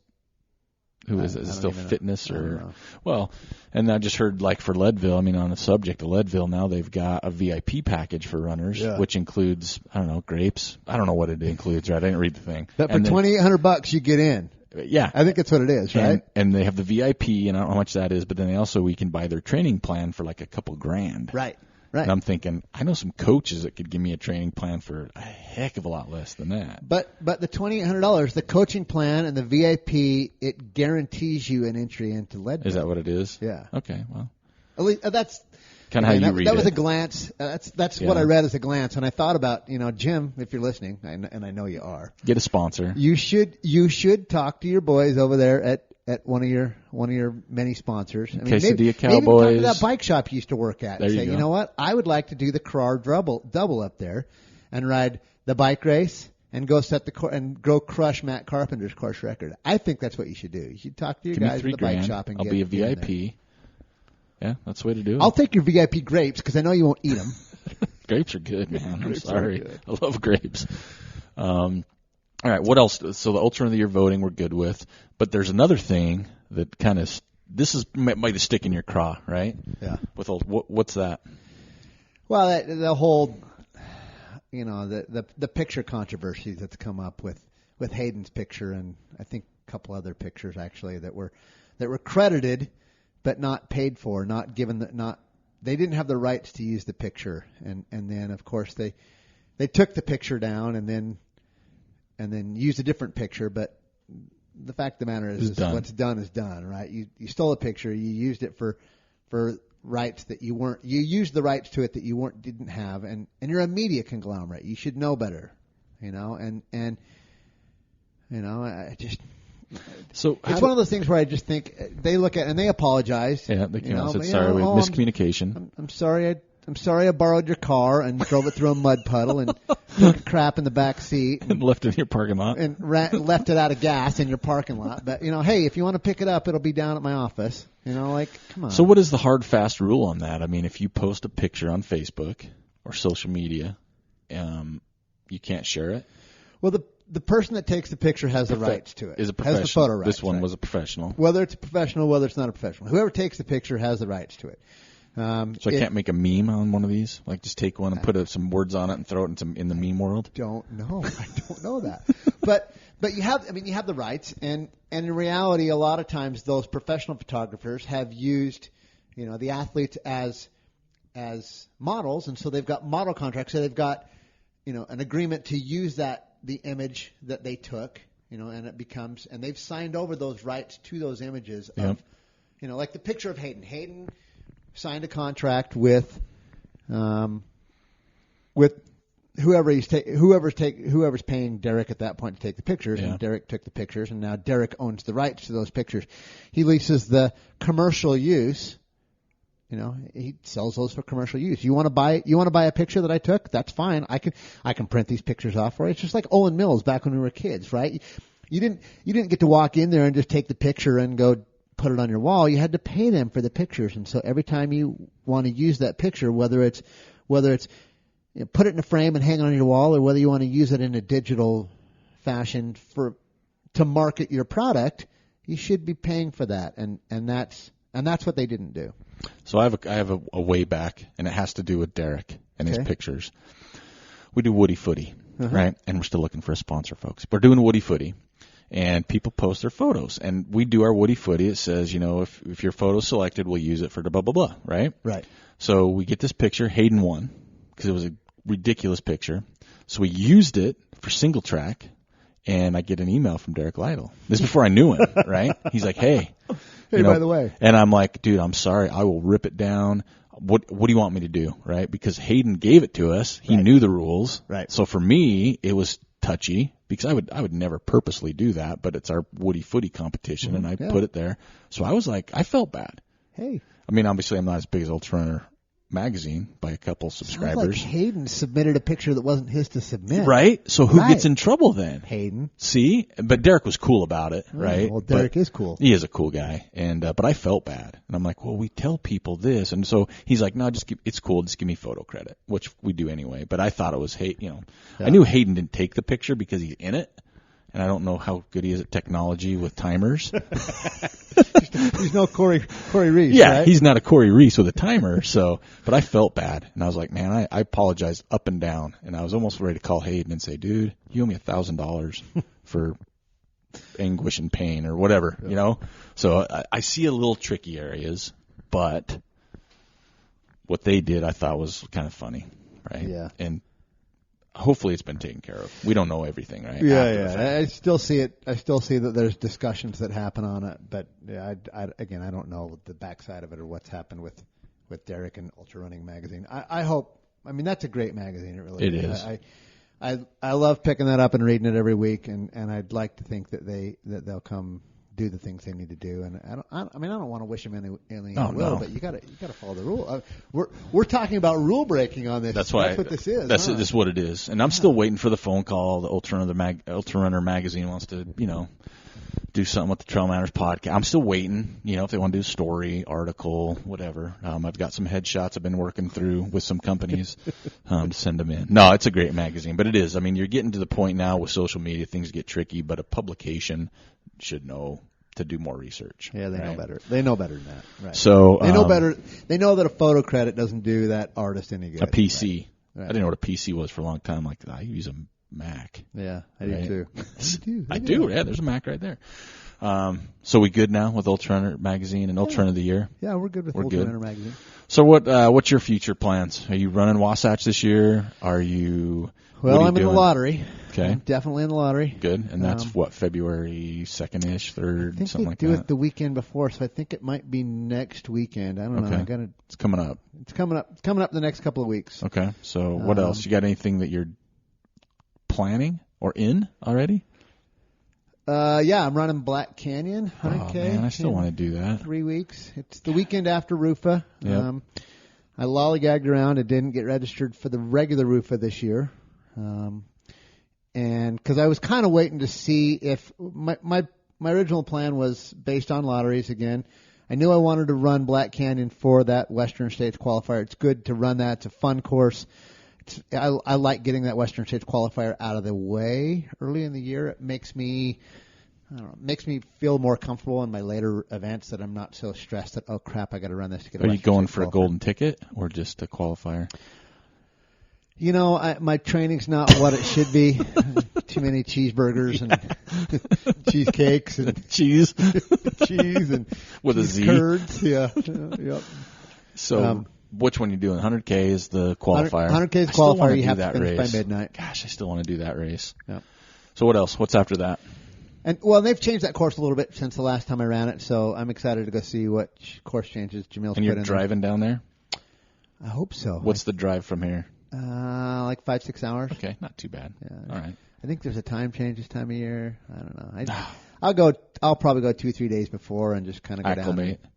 it? Is it still Fitness or? Well, and I just heard like for Leadville. I mean, on the subject of Leadville, now they've got a VIP package for runners, which includes grapes. I don't know what it includes. Right? I didn't read the thing. But for $2,800 you get in. Yeah, I think that's what it is, right? And they have the VIP, and I don't know how much that is, but then we can buy their training plan for like a couple grand. Right. And I'm thinking, I know some coaches that could give me a training plan for a heck of a lot less than that. But the $2,800, the coaching plan and the VIP, it guarantees you an entry into Leadville. Is that what it is? Yeah. Okay. Well, at least that's kind of how you read it. That was a glance. That's what I read as a glance, and I thought about Jim, if you're listening, and I know you are. Get a sponsor. You should talk to your boys over there at one of your many sponsors. I mean, Quesadilla Cowboys. Maybe talk to that bike shop you used to work at. There and say, you go. You know what? I would like to do the Carrara double up there, and ride the bike race and go crush Matt Carpenter's course record. I think that's what you should do. You should talk to your guys at the bike shop and I'll be a VIP. Yeah, that's the way to do it. I'll take your VIP grapes because I know you won't eat them. Grapes are good, man. I'm sorry. I love grapes. All right, what else? So the Ultra of the Year voting we're good with, but there's another thing that kind of might stick in your craw, right? Yeah. What's that? Well, the whole, the picture controversy that's come up with Hayden's picture, and I think a couple other pictures actually that were credited but not paid for, not given they didn't have the rights to use the picture, and then of course they took the picture down and then used a different picture, but the fact of the matter is what's done is done, right? You stole a picture, you used it for rights that you used the rights to it that you didn't have, and you're a media conglomerate. You should know better, I just. So it's one of those things where I just think they look at and they apologize. Yeah, they came out and said sorry, miscommunication. I'm sorry I'm sorry I borrowed your car and drove it through a mud puddle and took crap in the back seat And left it in your parking lot. and left it out of gas in your parking lot. But, hey, if you want to pick it up, it'll be down at my office. Come on. So what is the hard, fast rule on that? I mean, if you post a picture on Facebook or social media, you can't share it? Well, the person that takes the picture has the rights to it. Is a professional. Has the photo rights. This one was a professional. Whether it's a professional, whether it's not a professional. Whoever takes the picture has the rights to it. So I can't make a meme on one of these? Like just take one and put some words on it and throw it in the meme world? I don't know that. But you have the rights, and in reality, a lot of times those professional photographers have used, the athletes as models, and so they've got model contracts. So they've got, an agreement to use the image that they took, and it becomes, and they've signed over those rights to those images of, like the picture of Hayden. Hayden signed a contract with whoever's paying Derek at that point to take the pictures, and Derek took the pictures, and now Derek owns the rights to those pictures. He leases the commercial use. He sells those for commercial use. You want to buy a picture that I took? That's fine. I can print these pictures off for you. It's just like Owen Mills back when we were kids, right? You didn't get to walk in there and just take the picture and go put it on your wall. You had to pay them for the pictures, and so every time you want to use that picture, whether it's put it in a frame and hang it on your wall, or whether you want to use it in a digital fashion to market your product, you should be paying for that, and that's what they didn't do. So I have a way back, and it has to do with Derek and his pictures. We do Woody Footy, right? And we're still looking for a sponsor, folks. We're doing Woody Footy. And people post their photos, and we do our Woody Footy. It says, if your photo's selected, we'll use it for the blah, blah, blah, right? Right. So we get this picture. Hayden won because it was a ridiculous picture. So we used it for single track, and I get an email from Derek Lytle. This is before I knew him, right? He's like, hey, by the way. And I'm like, dude, I'm sorry. I will rip it down. What do you want me to do, right? Because Hayden gave it to us. He knew the rules. Right. So for me, it was touchy because I would never purposely do that, but it's our Woody Footy competition, and I put it there. So I was like, I felt bad. Hey. I mean, obviously I'm not as big as Ultra Runner magazine by a couple subscribers. Sounds like Hayden submitted a picture that wasn't his to submit. Right? So who gets in trouble then? Hayden. See? But Derek was cool about it, right? Well, Derek is cool. He is a cool guy. And but I felt bad. And I'm like, well, we tell people this. And so he's like, no, it's cool. Just give me photo credit, which we do anyway. But I thought it was I knew Hayden didn't take the picture because he's in it. And I don't know how good he is at technology with timers. He's no Corey Reese. Yeah, right? He's not a Corey Reese with a timer. But I felt bad, and I was like, man, I apologized up and down, and I was almost ready to call Hayden and say, dude, you owe me $1,000 for anguish and pain or whatever, So I see a little tricky areas, but what they did I thought was kind of funny, right? Yeah. And hopefully it's been taken care of. We don't know everything, right? Yeah. I still see it. I still see that there's discussions that happen on it, but I don't know the backside of it or what's happened with Derek and Ultra Running Magazine. I hope. I mean, that's a great magazine. It really is. I love picking that up and reading it every week, and I'd like to think that they'll come do the things they need to do. And I don't want to wish them any ill will, but you got to follow the rule. We're talking about rule breaking on this. That's what this is. That's what it is. And I'm still waiting for the phone call. The Ultra Runner magazine wants to do something with the Trail Manners podcast. I'm still waiting. If they want to do a story, article, whatever. I've got some headshots I've been working through with some companies to send them in. No, it's a great magazine, but it is. I mean, you're getting to the point now with social media, things get tricky, but a publication should know to do more research. Yeah, they know better. They know better than that. Right. So they know better. They know that a photo credit doesn't do that artist any good. A PC. Right. I didn't know what a PC was for a long time. Like, I use a Mac. Yeah, I do too. I do. Yeah, there's a Mac right there. So we good now with Ultra Runner magazine and Ultra Runner of the Year? Yeah, we're good with Ultra Runner magazine. So what's your future plans? Are you running Wasatch this year? Are you? Well, I'm in the lottery. Okay. I'm definitely in the lottery. Good. And that's February 2nd-ish, 3rd, something like that? I think we do it the weekend before, so I think it might be next weekend. I don't know. It's coming up. It's coming up the next couple of weeks. Okay. So what else? You got anything that you're planning or in already? Yeah, I'm running Black Canyon, 100K. Oh, man, I still want to do that. 3 weeks. It's the weekend after Rufa. Yep. I lollygagged around and didn't get registered for the regular RUFA this year. And because I was kind of waiting to see if my original plan was based on lotteries again. I knew I wanted to run Black Canyon for that Western States qualifier. It's good to run that. It's a fun course. I like getting that Western States qualifier out of the way early in the year. It makes me feel more comfortable in my later events that I'm not so stressed that, oh crap, I got to run this to get a Are you Western going States for a qualifier. golden ticket or just a qualifier? You know, my training's not what it should be. Too many cheeseburgers and cheesecakes and Cheese cheese and with a cheese Z. curds. Yeah. Yep. So which one are you doing? 100K is the qualifier. 100K is I still wanna qualifier. You do have to that finish race by midnight. Gosh, I still want to do that race. Yeah. So what else? What's after that? And well, they've changed that course a little bit since the last time I ran it, so I'm excited to go see what course changes Jamil's And you're put in driving down there? there. I hope so. What's the drive from here? Like 5-6 hours. Okay, not too bad. Yeah. All right. I think there's a time change this time of year. I don't know. I'll probably go 2-3 days before and just kind of go Acclimate. down.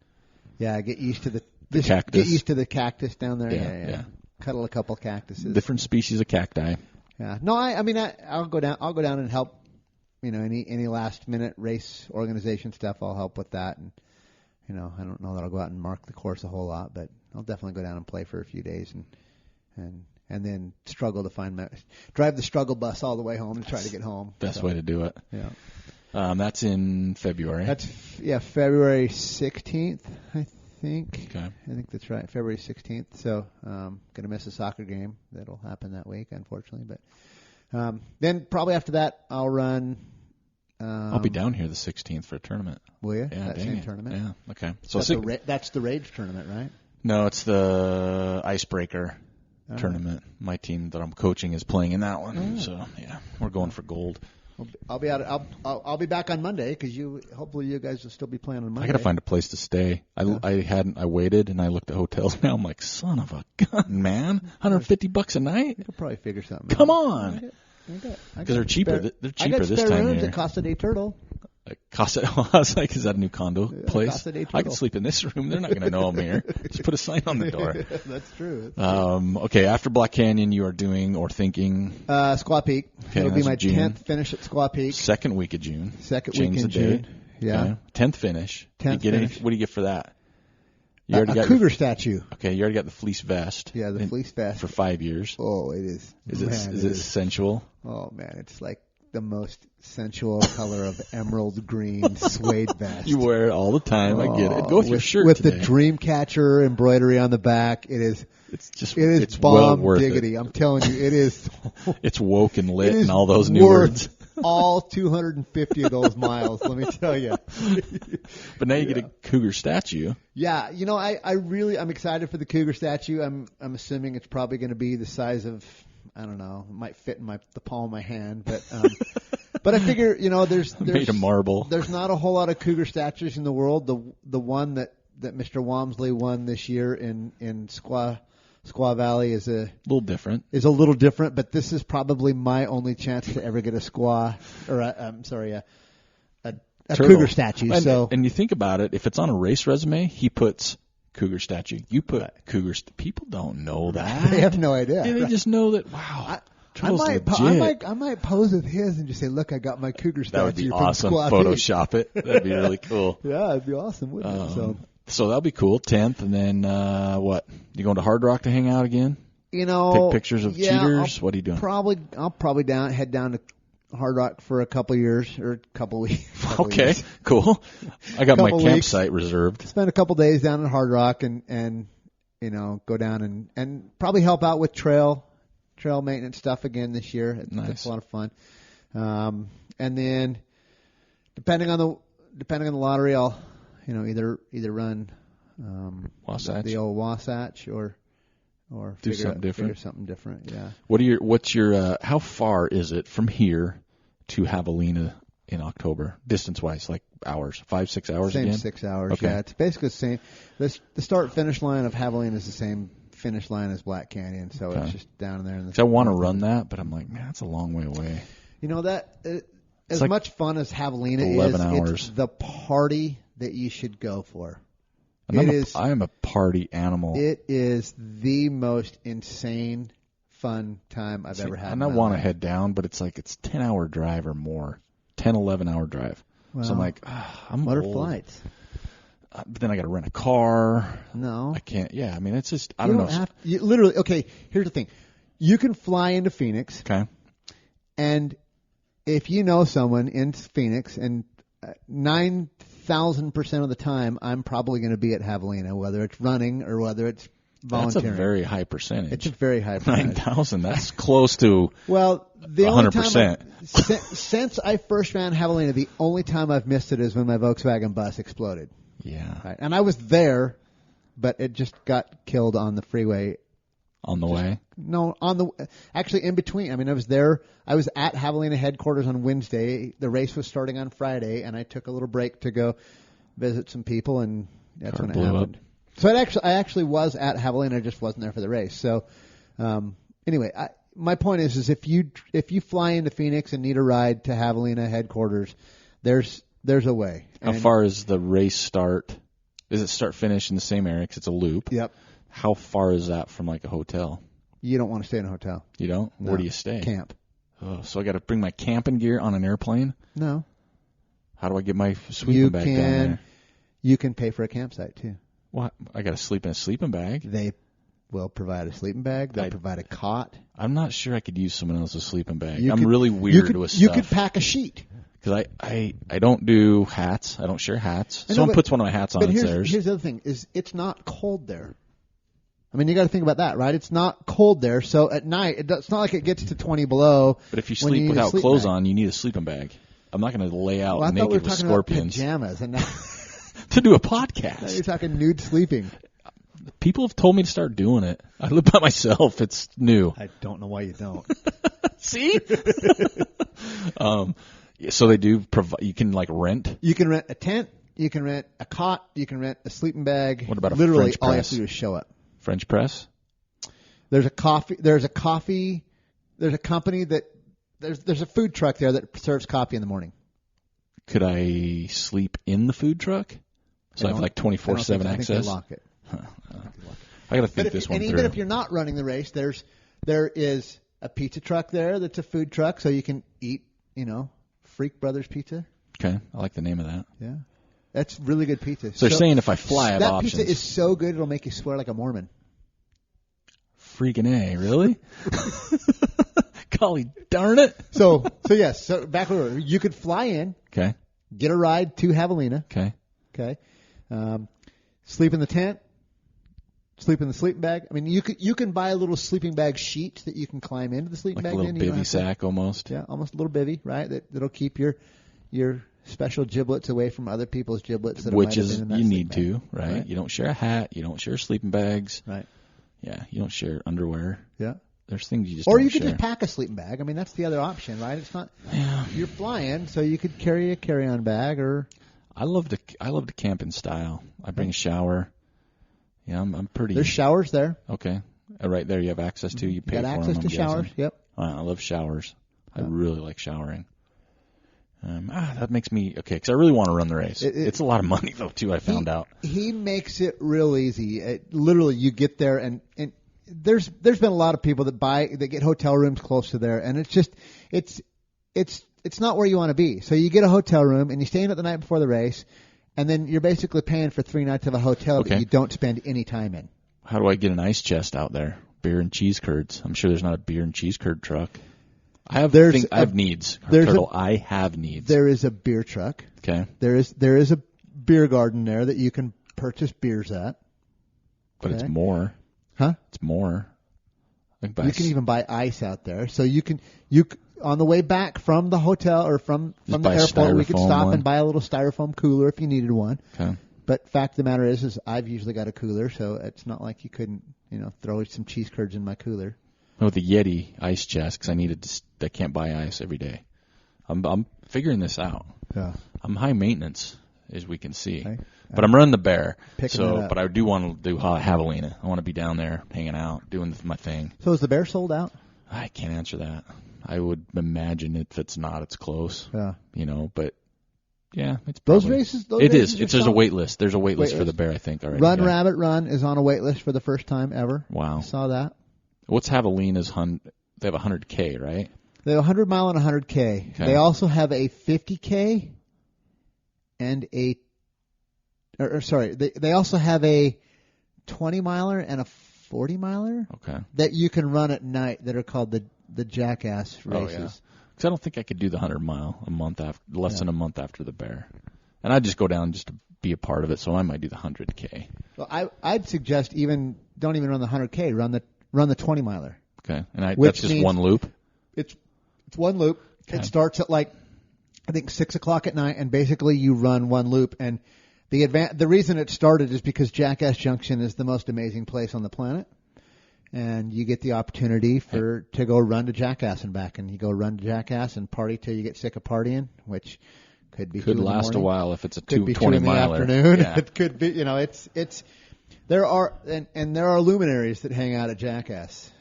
Yeah, get used to the cactus. Get used to the cactus down there. Yeah. Cuddle a couple cactuses. Different species of cacti. Yeah. No, I'll go down. I'll go down and help. You know, any last minute race organization stuff, I'll help with that. And you know, I don't know that I'll go out and mark the course a whole lot, but I'll definitely go down and play for a few days and then struggle to drive the struggle bus all the way home to try to get home. Best way to do it. Yeah. That's in February. That's February 16th, I think. Okay. I think that's right, February 16th. So, gonna miss a soccer game that'll happen that week, unfortunately. But then probably after that, I'll run. I'll be down here the 16th for a tournament. Will you? Yeah, That dang same it. tournament. Yeah. Okay. So That's the Rage tournament, right? No, it's the Icebreaker tournament. My team that I'm coaching is playing in that one. So yeah, we're going for gold. I'll be out. I'll be back on Monday because hopefully you guys will still be playing on Monday. I got to find a place to stay. I waited and I looked at hotels. Now I'm like, son of a gun, man, $150 a night. You'll probably figure something. Come out. on, because they're cheaper. They're I cheaper got this spare time of rooms year. at Casa de Turd'l. I was like, is that a new condo place? Casa de I can Turd'l. sleep in this room. They're not going to know I'm here. Just put a sign on the door. That's true. Okay, after Black Canyon, you are doing or thinking Squaw Peak. Okay, It'll be that's my June. 10th finish at Squaw Peak. second week of June. Second Change week in the date. June. Yeah. Okay. 10th finish. 10th you get finish. What do you get for that? You already A got cougar statue. Okay, you already got the fleece vest. Yeah, the fleece vest. For 5 years. Oh, it is. Is Man, it sensual? Oh man, it's like the most sensual color of emerald green suede vest. You wear it all the time. I get it. Go with your shirt with today. the Dreamcatcher embroidery on the back. It is. It's It's well bomb worth diggity. it. I'm telling you, it is. It's woke and lit It is and all those new words. all 250 of those miles. Let me tell you. But now you get a cougar statue. Yeah, you know, I'm excited for the cougar statue. I'm assuming it's probably going to be the size of, I don't know, it might fit in the palm of my hand, but I figure, you know, there's Made of marble. There's not a whole lot of cougar statues in the world. The one that Mr. Walmsley won this year in Squaw Valley is a little different. Is a little different, but this is probably my only chance to ever get a squaw or a cougar statue. And you think about it, if it's on a race resume, he puts cougar statue. You put cougar. People don't know that. They have no idea. Yeah, they just know that. Wow. I might pose with his and just say, "Look, I got my cougar statue." That would be from awesome. Squaw Peak. Photoshop it. That'd be really cool. Yeah, it'd be awesome, wouldn't it? So that'll be cool. 10th, and then what? You going to Hard Rock to hang out again? You know, take pictures of cheaters. What are you doing? I'll probably head down to Hard Rock for a couple years or a couple weeks. Okay, cool. I got my campsite reserved. Spend a couple days down at Hard Rock and you know, go down and probably help out with trail maintenance stuff again this year. It's a lot of fun. And then depending on the lottery, I'll either run the old Wasatch or do figure something different. Yeah. What's your how far is it from here to Javelina in October, distance wise, like hours, 5-6 hours same again? 6 hours. Okay. Yeah, it's basically the same. The start finish line of Javelina is the same finish line as Black Canyon, so it's just down there. I want to run that, but I'm like, man, that's a long way away. You know that as like much fun as Javelina 11 is, hours. it's the party that you should go for. And I'm a party animal. It is the most insane, fun time I've ever had. And I want to head down, but it's like it's 10-hour drive or more, 10, 11-hour drive. Well, so I'm like, I'm what old. are flights? But then I got to rent a car. No. I can't. Yeah, I mean, it's just, I don't know. Literally, okay, here's the thing. You can fly into Phoenix. Okay. And if you know someone in Phoenix, and 9,000% of the time, I'm probably going to be at Javelina, whether it's running or whether it's volunteering. That's a very high percentage. It's a very high percentage. 9,000. That's close to well, the 100%. Only time since I first ran Javelina, the only time I've missed it is when my Volkswagen bus exploded. Yeah. Right. And I was there, but it just got killed on the freeway. On the way? No, actually in between. I mean, I was there. I was at Javelina headquarters on Wednesday. The race was starting on Friday, and I took a little break to go visit some people, and that's when it happened. Up. So I actually was at Javelina. I just wasn't there for the race. So anyway, my point is if you fly into Phoenix and need a ride to Javelina headquarters, there's a way. How far is the race start? Is it start finish in the same area? 'Cause it's a loop. Yep. How far is that from like a hotel? You don't want to stay in a hotel. You don't? No. Where do you stay? Camp. Oh, so I got to bring my camping gear on an airplane? No. How do I get my sleeping bag down there? You can pay for a campsite too. What? I got to sleep in a sleeping bag? They will provide a sleeping bag. They'll provide a cot. I'm not sure I could use someone else's sleeping bag. I'm really weird with stuff. You could pack a sheet. Because I don't do hats. I don't share hats. Someone puts one of my hats on, it's theirs. Here's the other thing, is it's not cold there. I mean, you got to think about that, right? It's not cold there, so at night, it's not like it gets to 20 below. But if you sleep without clothes on, you need a sleeping bag. I'm not going to lay out naked with scorpions. Pajamas and now, to do a podcast. Now you're talking nude sleeping. People have told me to start doing it. I live by myself. It's new. I don't know why you don't. See? So they do provide. You can like rent. You can rent a tent. You can rent a cot. You can rent a sleeping bag. What about a Literally, French all you have press? to do is show up. French press. There's a company that there's a food truck there that serves coffee in the morning. Could I sleep in the food truck? So I have like 24/7 access. I think they lock it. I got to think this one through. And even if you're not running the race, there is a pizza truck there that's a food truck, so you can eat, Freak Brothers Pizza. Okay, I like the name of that. Yeah, that's really good pizza. So they're saying if I fly, I have that options. Pizza is so good it'll make you swear like a Mormon. Freaking A, really? Golly darn it! So yes. So back over, you could fly in. Okay. Get a ride to Javelina. Okay. Sleep in the tent. Sleep in the sleeping bag. I mean, you can buy a little sleeping bag sheet that you can climb into the sleeping like bag. Like a little bivy sack almost. Yeah, almost a little bivy, right? That'll keep your special giblets away from other people's giblets. Which is you need to, right? You don't share a hat. You don't share sleeping bags. Right. Yeah, you don't share underwear. Yeah. There's things you just or don't you could share. just pack a sleeping bag. I mean, that's the other option, right? It's not. Yeah. You're flying, so you could carry a carry-on bag or. I love to camp in style. I bring a shower. Yeah, I'm pretty. There's showers there. Okay, right there you have access to. You pay got for access them, to showers. Yep. I love showers. I really like showering. That makes me okay because I really want to run the race. It's a lot of money though too. I found out. He makes it real easy. Literally, you get there and there's been a lot of people that get hotel rooms close to there, and it's not where you want to be. So you get a hotel room and you stay in it the night before the race, and then you're basically paying for 3 nights of a hotel that you don't spend any time in. How do I get an ice chest out there? Beer and cheese curds. I'm sure there's not a beer and cheese curd truck. I have needs. Turd'l, I have needs. There is a beer truck. Okay. There is a beer garden there that you can purchase beers at. But it's more. Huh? It's more. You can even buy ice out there. So you on the way back from the hotel or from the airport, we could stop and buy a little styrofoam cooler if you needed one. Okay. But fact of the matter is I've usually got a cooler, so it's not like you couldn't, throw some cheese curds in my cooler. Oh, the Yeti ice chest because I can't buy ice every day. I'm figuring this out. Yeah. I'm high maintenance, as we can see. Okay. But I'm running the bear. So, but I do want to do Javelina. I want to be down there hanging out, doing my thing. So is the bear sold out? I can't answer that. I would imagine if it's not, it's close. Yeah. But Yeah, it's Those probably, races. Those it races is. are There's a strong. wait list. There's a wait list Wait for list. the bear, I think, already. Run yeah. Rabbit Run is on a wait list for the first time ever. Wow. I saw that. What's Javelina's they have 100K, right? They have a 100 mile and 100K. Okay. They also have a 50K and they also have a 20 miler and a 40 miler Okay. that you can run at night that are called the Jackass races. Oh, yeah. Because I don't think I could do the 100 mile less than a month after the bear. And I'd just go down just to be a part of it, so I might do the 100K. Well, I'd suggest don't even run the 100K, run the 20 miler. Okay. And Which that's just means one loop? It's one loop. Okay. It starts at I think 6 o'clock at night, and basically you run one loop. And the reason it started is because Jackass Junction is the most amazing place on the planet, and you get the opportunity to go run to Jackass and back, and you go run to Jackass and party till you get sick of partying, which could last a while if it's a could be 2 20 in the miler. afternoon. Yeah. It could be, there are luminaries that hang out at Jackass.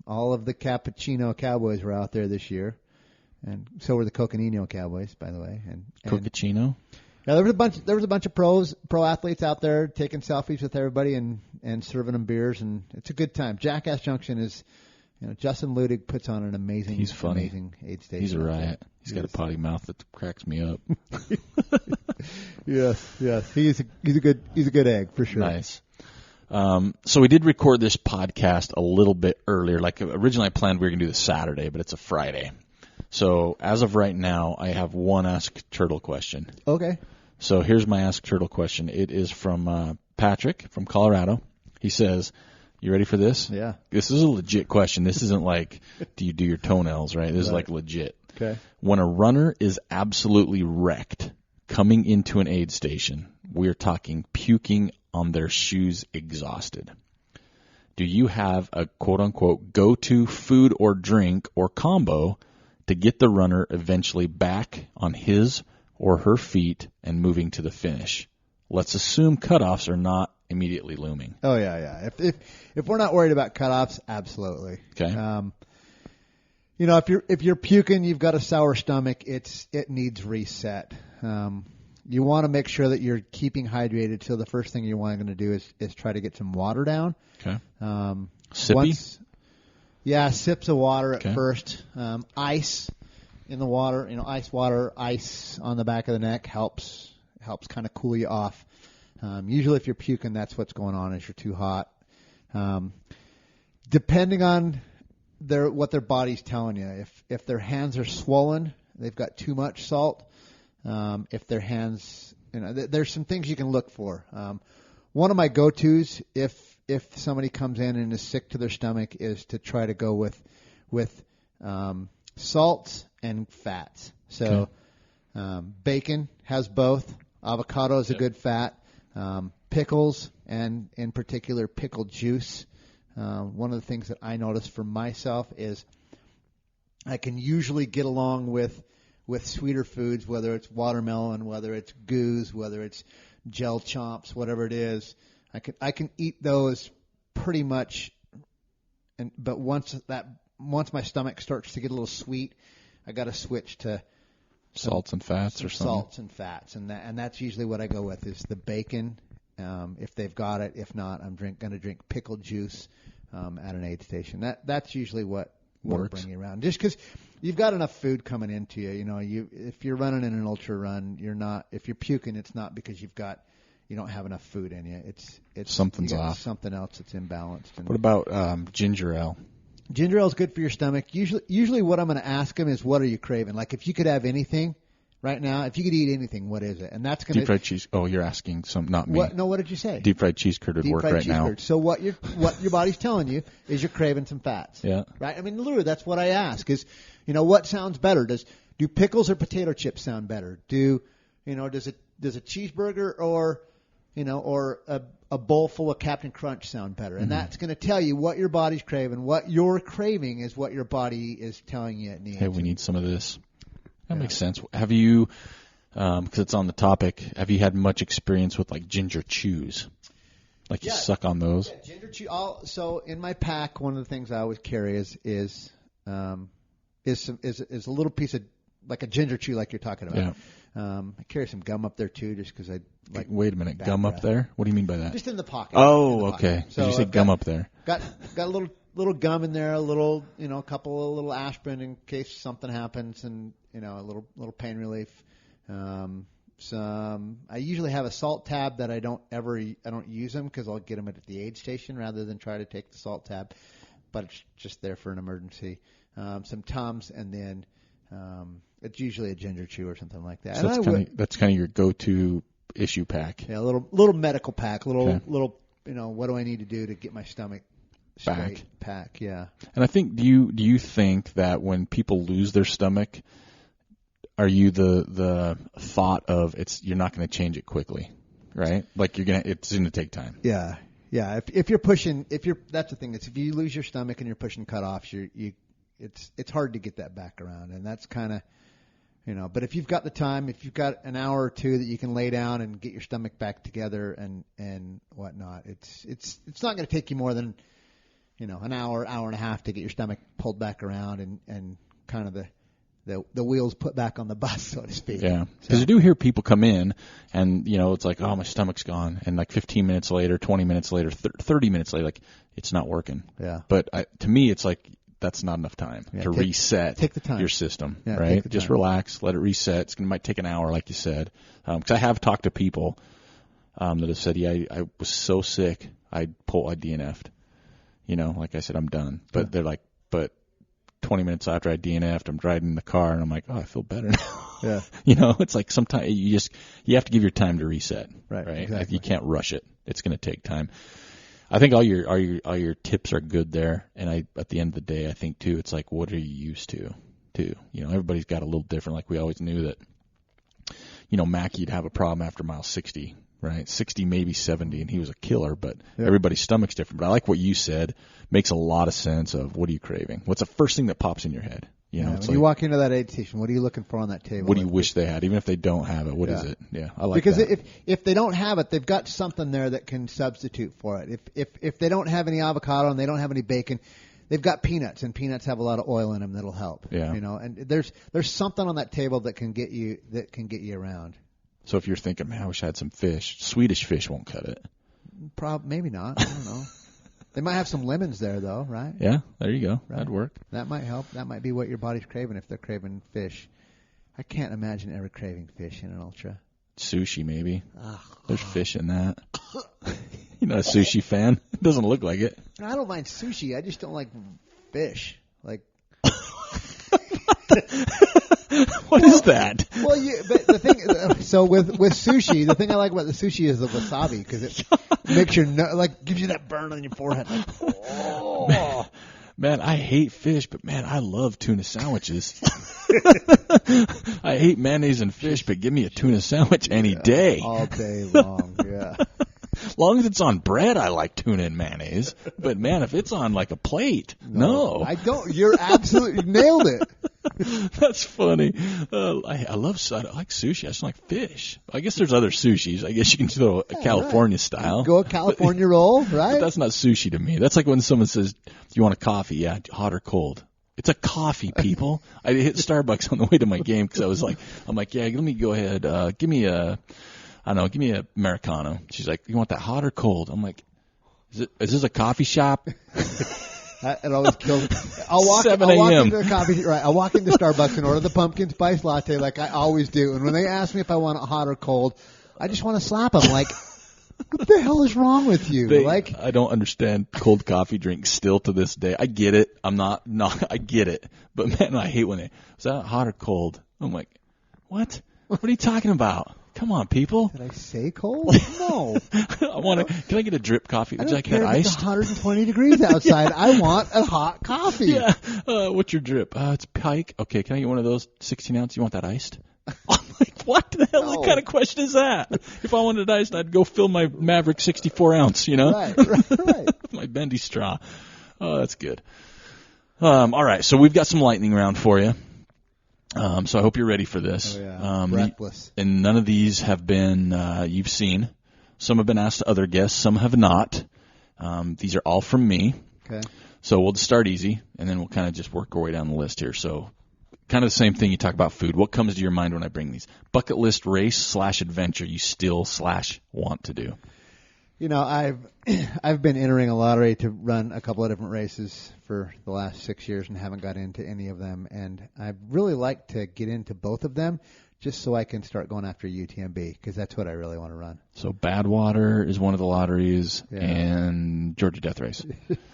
All of the Cappuccino Cowboys were out there this year, and so were the Coconino Cowboys, by the way. And Coconino? yeah, there was a bunch of pro athletes out there taking selfies with everybody and serving them beers, and it's a good time. Jackass Junction is, Justin Ludig puts on an amazing, He's funny. amazing aid station. He's a riot. He's got a potty mouth that cracks me up. Yes, he's a good egg for sure. Nice. So we did record this podcast a little bit earlier. Like originally I planned we were going to do this Saturday, but it's a Friday. So as of right now, I have one Ask Turtle question. Okay. So here's my Ask Turtle question. It is from Patrick from Colorado. He says, you ready for this? Yeah. This is a legit question. This isn't like, do you do your toenails, right? This is like legit. Okay. When a runner is absolutely wrecked coming into an aid station, we're talking puking on their shoes exhausted. Do you have a quote-unquote go-to food or drink or combo to get the runner eventually back on his or her feet and moving to the finish? Let's assume cutoffs are not immediately looming. Oh yeah. If we're not worried about cutoffs, absolutely. Okay. If you're puking, you've got a sour stomach. It needs reset. You want to make sure that you're keeping hydrated. So the first thing you want to do is try to get some water down. Okay. Sippy? Sips of water Okay. at first. Ice in the water, ice water, ice on the back of the neck helps kind of cool you off. Usually if you're puking, that's what's going on, is you're too hot. Depending on what their body's telling you. If their hands are swollen, they've got too much salt. If their hands, there's some things you can look for. One of my go-tos, if somebody comes in and is sick to their stomach, is to try to go with salts and fats. So bacon has both. Avocado is a good fat. Pickles, and in particular pickle juice. One of the things that I notice for myself is I can usually get along with sweeter foods, whether it's watermelon, whether it's goose, whether it's gel chomps, whatever it is. I can eat those pretty much, but once my stomach starts to get a little sweet, I got to switch to Salts and fats or something? Salts and fats, and that's usually what I go with, is the bacon, if they've got it. If not, I'm going to drink pickle juice at an aid station. That's usually what we're bringing around. Just because you've got enough food coming into you. If you're running in an ultra run, if you're puking, it's not because you don't have enough food in you. It's something's off. Something else that's imbalanced. What about ginger ale? Ginger ale is good for your stomach. Usually what I'm going to ask them is, what are you craving? Like, if you could have anything right now, if you could eat anything, what is it? And that's going to... Deep fried cheese. Oh, you're asking not me. What did you say? Deep fried cheese curd would work right now. Curd. So what your body's telling you is you're craving some fats. Yeah. Right? I mean, literally, that's what I ask is, what sounds better? Do pickles or potato chips sound better? Does a cheeseburger or a bowl full of Captain Crunch sound better? And that's going to tell you what your body's craving. What you're craving is what your body is telling you it needs. Hey, we need some of this. That makes sense. Have you, because it's on the topic, have you had much experience with like ginger chews? Like you suck on those? Yeah, ginger chew. So in my pack, one of the things I always carry is a little piece of, like a ginger chew, like you're talking about. I carry some gum up there too, just because I like. Wait a minute, bad gum breath. up there? What do you mean by that? Just in the pocket. Oh, in the okay. pocket. So you say gum up there? Got a little gum in there, a little, a couple of little aspirin in case something happens, and a little pain relief. I usually have a salt tab that I don't use them because I'll get them at the aid station rather than try to take the salt tab, but it's just there for an emergency. Some Tums, and then it's usually a ginger chew or something like that. So that's kind of your go-to issue pack. Yeah, a little medical pack, little what do I need to do to get my stomach straight pack. Yeah. And I think do you think that when people lose their stomach, are you the thought of you're not going to change it quickly, right? Like it's going to take time. Yeah. Yeah. If you're pushing, that's the thing. If you lose your stomach and you're pushing cutoffs, it's hard to get that back around, and that's kind of, but if you've got the time, if you've got an hour or two that you can lay down and get your stomach back together and whatnot, it's not going to take you more than, an hour and a half to get your stomach pulled back around and kind of the wheels put back on the bus, so to speak. Yeah, because I do hear people come in and, it's like, oh, my stomach's gone. And like 15 minutes later, 20 minutes later, 30 minutes later, like it's not working. Yeah. But to me, it's like that's not enough time to reset take the time. Your system, yeah, right? Just relax, let it reset. It might take an hour, like you said. Because I have talked to people that have said, yeah, I was so sick, I DNF'd. Like I said, I'm done. But they're like, but 20 minutes after I DNF'd, I'm driving in the car, and I'm like, oh, I feel better now. Yeah. It's like sometimes you have to give your time to reset. Right. Exactly. You can't rush it. It's going to take time. I think all your tips are good there, and at the end of the day, I think too, it's like, what are you used to? Too, everybody's got a little different. Like we always knew that, Mackey'd have a problem after mile 60, right? 60, maybe 70, and he was a killer. But everybody's stomach's different. But I like what you said. Makes a lot of sense. Of what are you craving? What's the first thing that pops in your head? When you walk into that aid station, what are you looking for on that table? What do you wish they had, even if they don't have it? What is it? Yeah, I like because that. Because if they don't have it, they've got something there that can substitute for it. If they don't have any avocado and they don't have any bacon, they've got peanuts, and peanuts have a lot of oil in them that'll help. Yeah. And there's something on that table that can get you around. So if you're thinking, man, I wish I had some fish, Swedish fish won't cut it. Maybe not. I don't know. They might have some lemons there, though, right? Yeah, there you go. Right. That'd work. That might help. That might be what your body's craving if they're craving fish. I can't imagine ever craving fish in an ultra. Sushi, maybe. There's fish in that. You're not a sushi fan? It doesn't look like it. I don't mind sushi. I just don't like fish. Like. What is that? Well, but the thing, so with sushi, the thing I like about the sushi is the wasabi, because it makes your gives you that burn on your forehead. Like, oh. Man, I hate fish, but man, I love tuna sandwiches. I hate mayonnaise and fish, but give me a tuna sandwich any day. All day long, yeah. As long as it's on bread, I like tuna and mayonnaise. But man, if it's on like a plate, no. I don't. You're absolutely nailed it. That's funny. I like sushi. I just like fish. I guess there's other sushis. I guess you can throw a California style. Go a California roll, right? But that's not sushi to me. That's like when someone says, "Do you want a coffee?" Yeah, hot or cold. It's a coffee, people. I hit Starbucks on the way to my game because I'm like, yeah, let me go ahead. Give me a Americano. She's like, you want that hot or cold? I'm like, is this a coffee shop? It always kills me. I'll walk into the coffee. Right, I'll walk into Starbucks and order the pumpkin spice latte like I always do. And when they ask me if I want it hot or cold, I just want to slap them. Like, what the hell is wrong with you? I don't understand cold coffee drinks still to this day. I get it. I get it. But man, I hate when is that hot or cold? I'm like, what? What are you talking about? Come on, people. Did I say cold? No. Can I get a drip coffee? Would you like that iced? It's 120 degrees outside. I want a hot coffee. Yeah. What's your drip? It's Pike. Okay, can I get one of those 16 ounce? You want that iced? I'm like, what the hell? No. What kind of question is that? If I wanted it iced, I'd go fill my Maverick 64 ounce, Right. My bendy straw. Oh, that's good. All right, so we've got some lightning round for you. So I hope you're ready for this. Oh, yeah. Breathless. And none of these have been you've seen. Some have been asked to other guests. Some have not. These are all from me. Okay. So we'll just start easy, and then we'll kind of just work our way down the list here. So kind of the same thing. You talk about food. What comes to your mind when I bring these? Bucket list race / adventure you still / want to do? You know, I've been entering a lottery to run a couple of different races for the last 6 years and haven't got into any of them. And I'd really like to get into both of them just so I can start going after UTMB because that's what I really want to run. So Badwater is one of the lotteries and Georgia Death Race.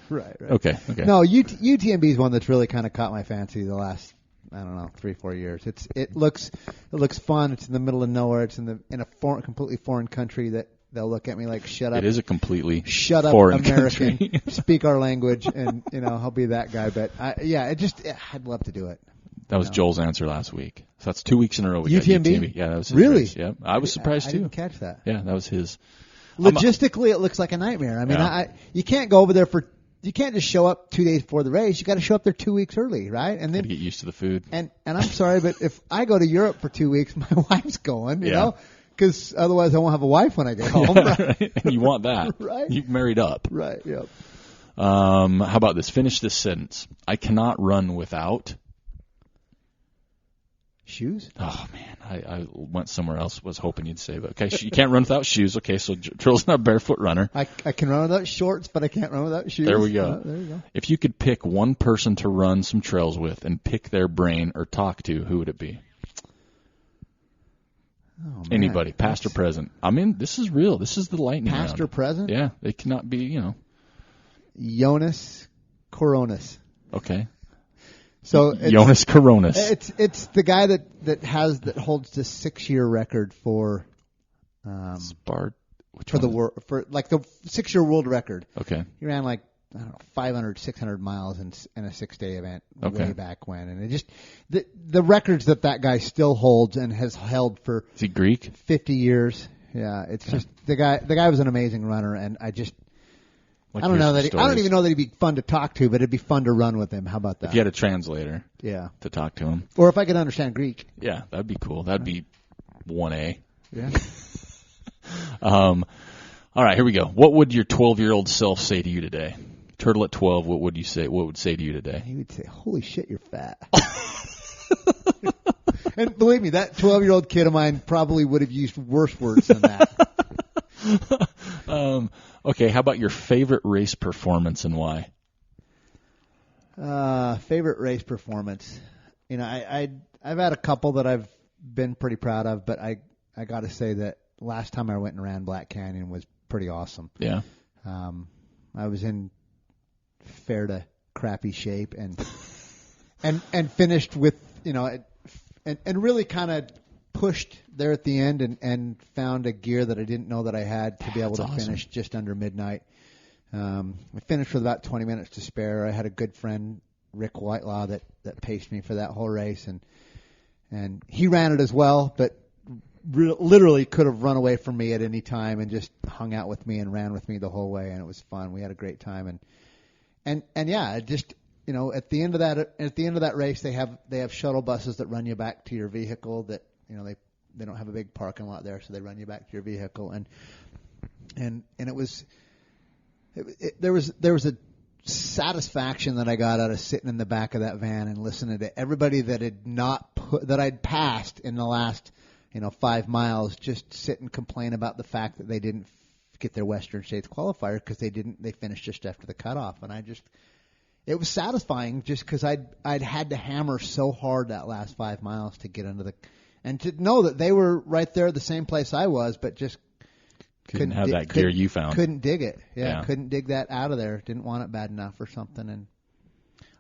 Right. Okay. No, UTMB is one that's really kind of caught my fancy the last, I don't know, 3-4 years. It looks fun. It's in the middle of nowhere. It's in a completely foreign country that they'll look at me like, shut up. It is a completely shut up, foreign American. country. Speak our language, and I'll be that guy. But I'd love to do it. That was Joel's answer last week. So that's 2 weeks in a row. We UTMB? got UTMB. Yeah, that was his Really? race. Yeah, I was surprised I too. didn't catch that. Yeah, that was his. Logistically, it looks like a nightmare. I mean, you can't go over there you can't just show up 2 days before the race. You got to show up there 2 weeks early, right? And then get used to the food. And I'm sorry, but if I go to Europe for 2 weeks, my wife's going, you know, because otherwise I won't have a wife when I get home. Right? And you want that. Right. You've married up. Right, yep. How about this? Finish this sentence. I cannot run without shoes. Oh, man. I went somewhere else, was hoping you'd say that. Okay, you can't run without shoes. Okay, so Turd'l's not a barefoot runner. I can run without shorts, but I can't run without shoes. There we go. There you go. If you could pick one person to run some trails with and pick their brain or talk to, who would it be? Oh, man. Anybody, past or present. I mean, this is real. This is the lightning round. Past or present? Yeah, they cannot be, Jonas Coronas. Okay. So Jonas Coronas. It's the guy that holds the 6-year record for Which for one? the world for like the 6-year world record. Okay. He ran like 500, 600 miles in a 6-day event way back when, and it just the records that guy still holds and has held for. Is he Greek? 50 years. Yeah, it's just the guy was an amazing runner, and I don't even know that he'd be fun to talk to, but it'd be fun to run with him. How about that? If you had a translator, to talk to him, or if I could understand Greek, that'd be cool. That'd be 1A. Yeah. All right, here we go. What would your 12-year-old self say to you today? Turd'l at 12, what would you say? What would say to you today? He would say, "Holy shit, you're fat." And believe me, that 12-year-old kid of mine probably would have used worse words than that. Okay, how about your favorite race performance and why? Favorite race performance. I've had a couple that I've been pretty proud of, but I got to say that last time I went and ran Black Canyon was pretty awesome. Yeah. I was in fair to crappy shape and finished with, and really kind of pushed there at the end and found a gear that I didn't know that I had to be able to finish just under midnight. I finished with about 20 minutes to spare. I had a good friend, Rick Whitelaw, that paced me for that whole race, and he ran it as well, but literally could have run away from me at any time and just hung out with me and ran with me the whole way, and it was fun. We had a great time, and yeah, just at the end of that race, they have shuttle buses that run you back to your vehicle. That they don't have a big parking lot there, so they run you back to your vehicle, and there was a satisfaction that I got out of sitting in the back of that van and listening to everybody that I'd passed in the last 5 miles just sit and complain about the fact that they didn't get their Western States qualifier because they finished just after the cutoff, and it was satisfying just because I'd had to hammer so hard that last 5 miles to get and to know that they were right there at the same place I was, but just couldn't have that gear you found. Couldn't dig it. Yeah, couldn't dig that out of there. Didn't want it bad enough or something. And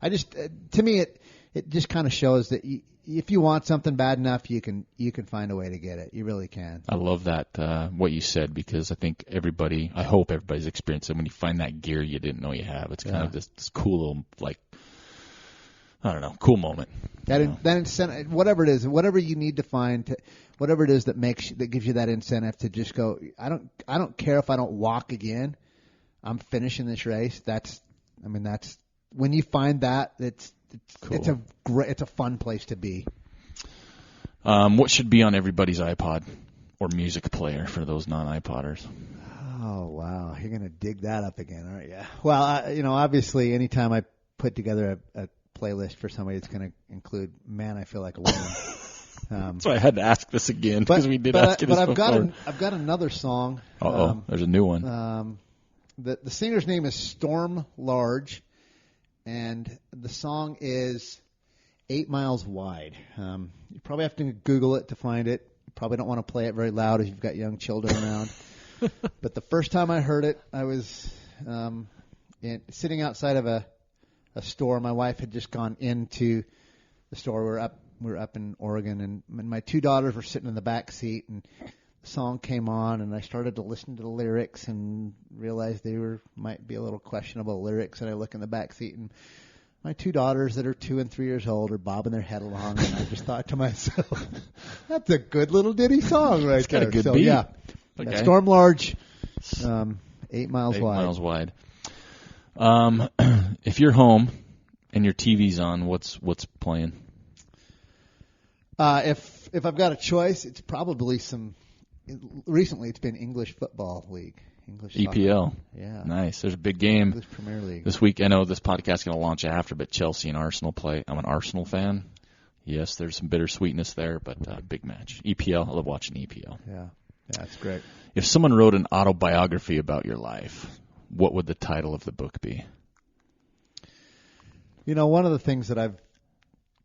I just, to me, it just kind of shows that if you want something bad enough, you can find a way to get it. You really can. I love that what you said, because I think I hope everybody's experienced it when you find that gear you didn't know you have. It's kind of this cool little, cool moment. That incentive, whatever it is, whatever you need to find, whatever it is that gives you that incentive to just go. I don't care if I don't walk again. I'm finishing this race. That's when you find that, it's cool. It's a fun place to be. What should be on everybody's iPod or music player for those non-iPodders? Oh wow, you're gonna dig that up again, aren't you? Well, obviously, anytime I put together a playlist for somebody that's going to include "Man, I Feel Like a Woman." That's why I had to ask this again because we did ask it this before. I've got another song. There's a new one. The singer's name is Storm Large, and the song is 8 Miles Wide. You probably have to Google it to find it. You probably don't want to play it very loud if you've got young children around. But the first time I heard it, I was sitting outside of a store. My wife had just gone into the store. We were up in Oregon, and my two daughters were sitting in the back seat, and the song came on, and I started to listen to the lyrics and realized might be a little questionable lyrics. And I look in the back seat, and my two daughters that are 2 and 3 years old are bobbing their head along, and I just thought to myself, "That's a good little ditty song right there." It's got a good beat. Yeah, okay. Storm Large, 8 Miles 8 Wide. miles wide. If you're home and your TV's on, what's playing? If I've got a choice, it's probably recently it's been English Football League. English EPL. Soccer. Yeah. Nice. There's a big game English Premier League. this week. I know this podcast is going to launch after, but Chelsea and Arsenal play. I'm an Arsenal fan. Yes, there's some bittersweetness there, but big match. EPL. I love watching EPL. Yeah, it's great. If someone wrote an autobiography about your life, what would the title of the book be? One of the things that I've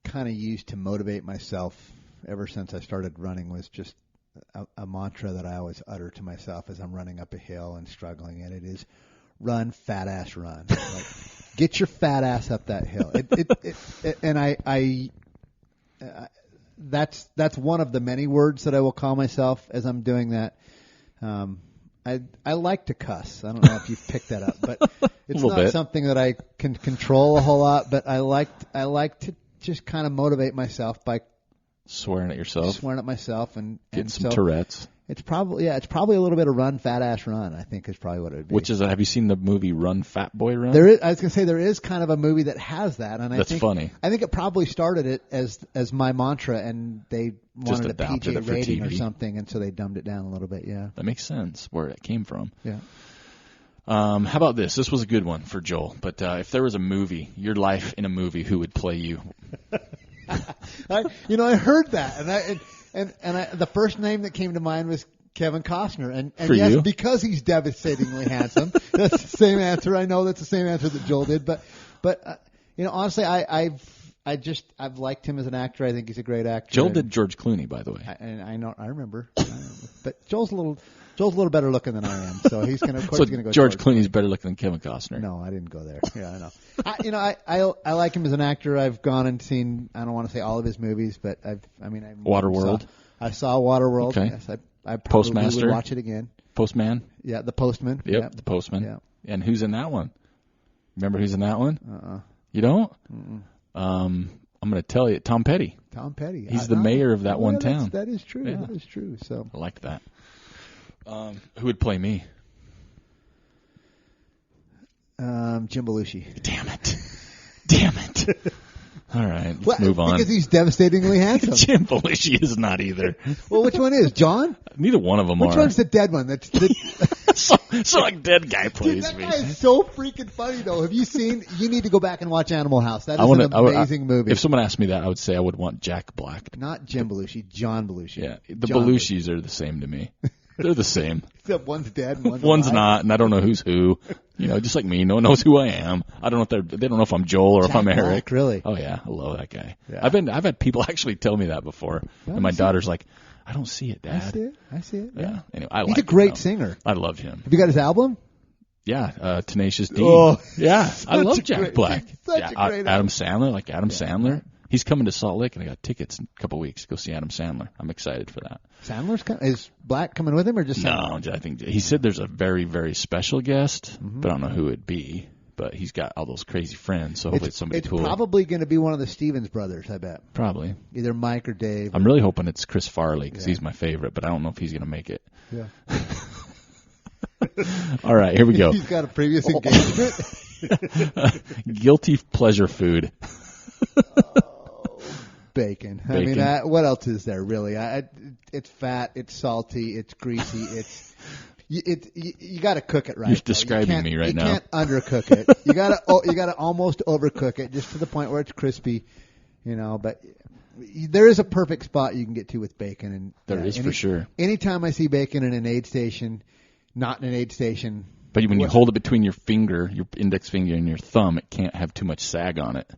kind of used to motivate myself ever since I started running was just a mantra that I always utter to myself as I'm running up a hill and struggling, and it is, "Run, fat ass, run." Like, get your fat ass up that hill. That's one of the many words that I will call myself as I'm doing that. I like to cuss. I don't know if you've picked that up, but it's not something that I can control a whole lot. But I like to just kind of motivate myself by swearing at yourself, and getting some Tourette's. It's probably a little bit of "Run, Fat Ass, Run." I think is probably what it would be. Which is, have you seen the movie Run, Fat Boy, Run? I was gonna say there is kind of a movie that has that, and that's funny. I think it probably started it as my mantra, and they wanted a PG rating or something, and so they dumbed it down a little bit. Yeah, that makes sense where it came from. Yeah. How about this? This was a good one for Joel. But if there was a movie, your life in a movie, who would play you? I heard that, and the first name that came to mind was Kevin Costner, and yes, you? Because he's devastatingly handsome. That's the same answer. I know that's the same answer that Joel did, but honestly, I've liked him as an actor. I think he's a great actor. Joel did George Clooney, by the way. I remember. But Joel's a little better looking than I am, so he's gonna. Of course, he's gonna go. George Clooney's better looking than Kevin Costner. No, I didn't go there. Yeah, I know. I like him as an actor. I've gone and seen. I don't want to say all of his movies, but Waterworld. I saw Waterworld. Okay. Yes, I probably Postmaster. would watch it again. Postman. Yeah, The Postman. Yep, The Postman. Yeah. And who's in that one? Remember who's in that one? You don't? I'm going to tell you, Tom Petty. Tom Petty. He's the mayor of that one town. That is true. Yeah. That is true. So I like that. Who would play me? Jim Belushi. Damn it. All right, let's move on. Because he's devastatingly handsome. Jim Belushi is not either. Well, which one is? John? Neither one of them are. Which one's the dead one? So like dead guy plays Dude, me. That guy is so freaking funny, though. Have you seen? You need to go back and watch Animal House. That is an amazing movie. If someone asked me that, I would say I would want Jack Black. Not Jim Belushi, John Belushi. Yeah, the John Belushis are the same to me. They're the same. Except one's dead and one's not, and I don't know who's who. Just like me, no one knows who I am. I don't know if they don't know if I'm Joel or Jack if I'm Eric. Black, really? Oh yeah, I love that guy. Yeah. I've had people actually tell me that before, and my daughter's like, "I don't see it, Dad." I see it. Yeah. Anyway, he's a great singer. I love him. Have you got his album? Yeah, Tenacious D. Oh, yeah, I love Jack Black. Such a great Adam Sandler, Adam Sandler. He's coming to Salt Lake, and I got tickets in a couple of weeks to go see Adam Sandler. I'm excited for that. Is Black coming with him or just Sandler? No, I think he said there's a very, very special guest, but I don't know who it'd be. But he's got all those crazy friends, so hopefully it's somebody cool. It's probably going to be one of the Stevens brothers, I bet. Probably. Either Mike or Dave. I'm really hoping it's Chris Farley because he's my favorite, but I don't know if he's going to make it. Yeah. All right, here we go. He's got a previous engagement. Guilty pleasure food. Bacon. I mean, what else is there really? It's fat. It's salty. It's greasy. You got to cook it right. You're describing me right now. You can't undercook it. You got to almost overcook it just to the point where it's crispy, But there is a perfect spot you can get to with bacon, and there is for sure. Anytime I see bacon in an aid station, not in an aid station. But when you hold it between your index finger, and your thumb, it can't have too much sag on it.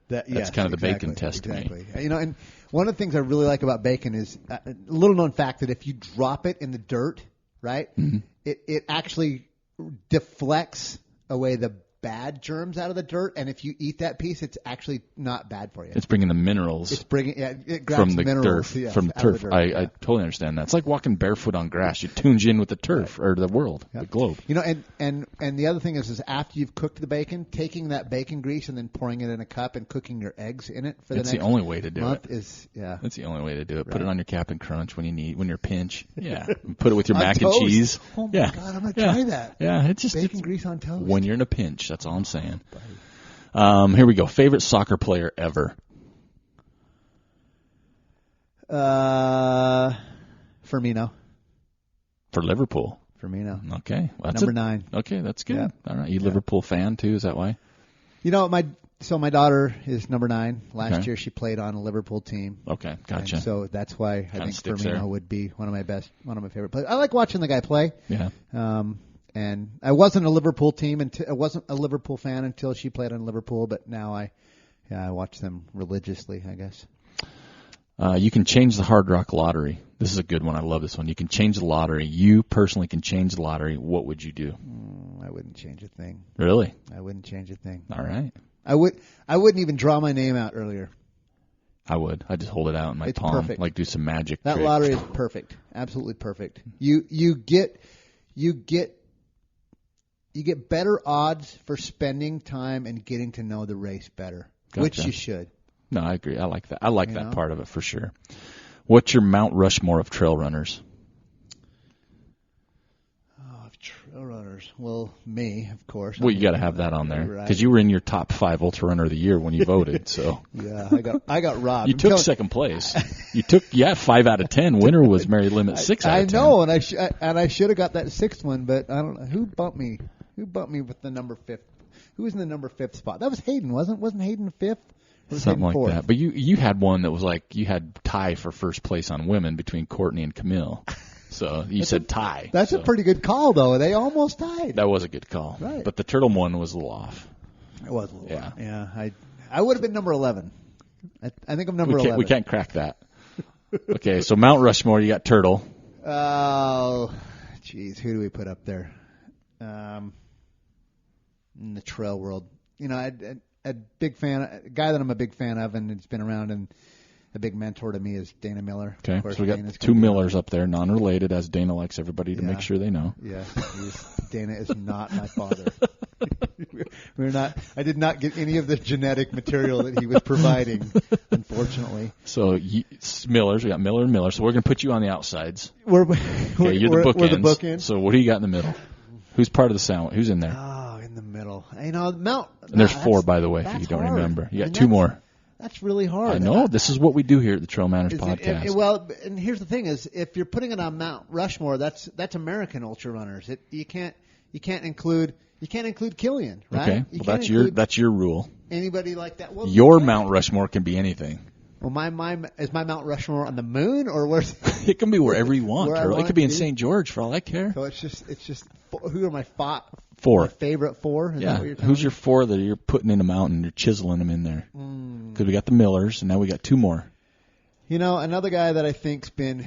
That's kind of the bacon test to me. And one of the things I really like about bacon is a little known fact that if you drop it in the dirt, right, it actually deflects away the bad germs out of the dirt, and if you eat that piece, it's actually not bad for you. It's bringing the minerals. It grabs from the minerals, turf. From the turf. I totally understand that. It's like walking barefoot on grass. You tune in with the turf or the world, the globe. And the other thing is after you've cooked the bacon, taking that bacon grease and then pouring it in a cup and cooking your eggs in it for the next month. That's the only way to do it. That's the only way to do it. Right. Put it on your Captain Crunch when you're pinch. Yeah. Put it with your mac and cheese. Oh my God, I'm gonna try that. Yeah, it's just bacon grease on toast. When you're in a pinch, that's all I'm saying. Here we go. Favorite soccer player ever? Firmino. For Liverpool. Firmino. Okay. Well, Number 9. Okay, that's good. Yeah. All right. You Liverpool fan too, is that why? My daughter is number 9. Last year she played on a Liverpool team. Okay, gotcha. And so that's why I think Firmino there. would be one of my favorite players. I like watching the guy play. Yeah. And I wasn't a Liverpool fan until she played on Liverpool, but now I watch them religiously, I guess. You can change the Hard Rock Lottery. This is a good one. I love this one. You can change the lottery. You personally can change the lottery. What would you do? I wouldn't change a thing. Really? I wouldn't change a thing. All right. I wouldn't even draw my name out earlier. I would. I'd just hold it out in my palm, perfect. like do some magic. That trick. lottery is perfect. Absolutely perfect. You get better odds for spending time and getting to know the race better, Gotcha. which you should. No, I agree. I like that. I like that part of it for sure. What's your Mount Rushmore of trail runners? Of trail runners. Well, me, of course. Well, you got to have that on there because right. you were in your top 5 ultra runner of the year when you voted. So yeah, I got robbed. You took second place. You took 5 out of 10. Winner was Mary Limit 6 out of 10. I know, and I should have got that 6th one, but I don't know who bumped me. Who bumped me with the number 5th? Who was in the number 5th spot? That was Hayden, wasn't Hayden 5th? Something like that. But you had one that was like you had tie for first place on women between Courtney and Camille. So you said tie. That's a pretty good call, though. They almost tied. That was a good call. Right. But the Turd'l one was a little off. It was a little off. Yeah. I would have been number 11. I think I'm number 11. We can't crack that. Okay, so Mount Rushmore, you got Turd'l. Oh, jeez. Who do we put up there? In the trail world. A guy that I'm a big fan of and it's been around and a big mentor to me is Turd'l Miller. Okay, of course, so we got 2 Millers up there, non-related, as Dana likes everybody to make sure they know. Yeah, Dana is not my father. I did not get any of the genetic material that he was providing, unfortunately. So Millers, we got Miller and Miller. So we're going to put you on the outsides. You're the bookends. We're the bookends. So what do you got in the middle? Who's part of the sandwich? Who's in there? Oh, in the middle. Mount. And there's 4, by the way, if you don't remember. You got 2 more. That's really hard. I know. This is what we do here at the Trail Manners podcast. And here's the thing: is if you're putting it on Mount Rushmore, that's American ultra runners. You can't include Killian, right? Okay, well that's your rule. Anybody like that? Well, your Mount Rushmore can be anything. Well, is my Mount Rushmore on the moon or where's? It can be wherever you want. It could be in St. George for all I care. So it's just who are my 4? My favorite 4? Is that what you're telling Who's me? your 4 that you're putting in a mountain? You're chiseling them in there. Because we got the Millers, and now we got 2 more. Another guy that I think's been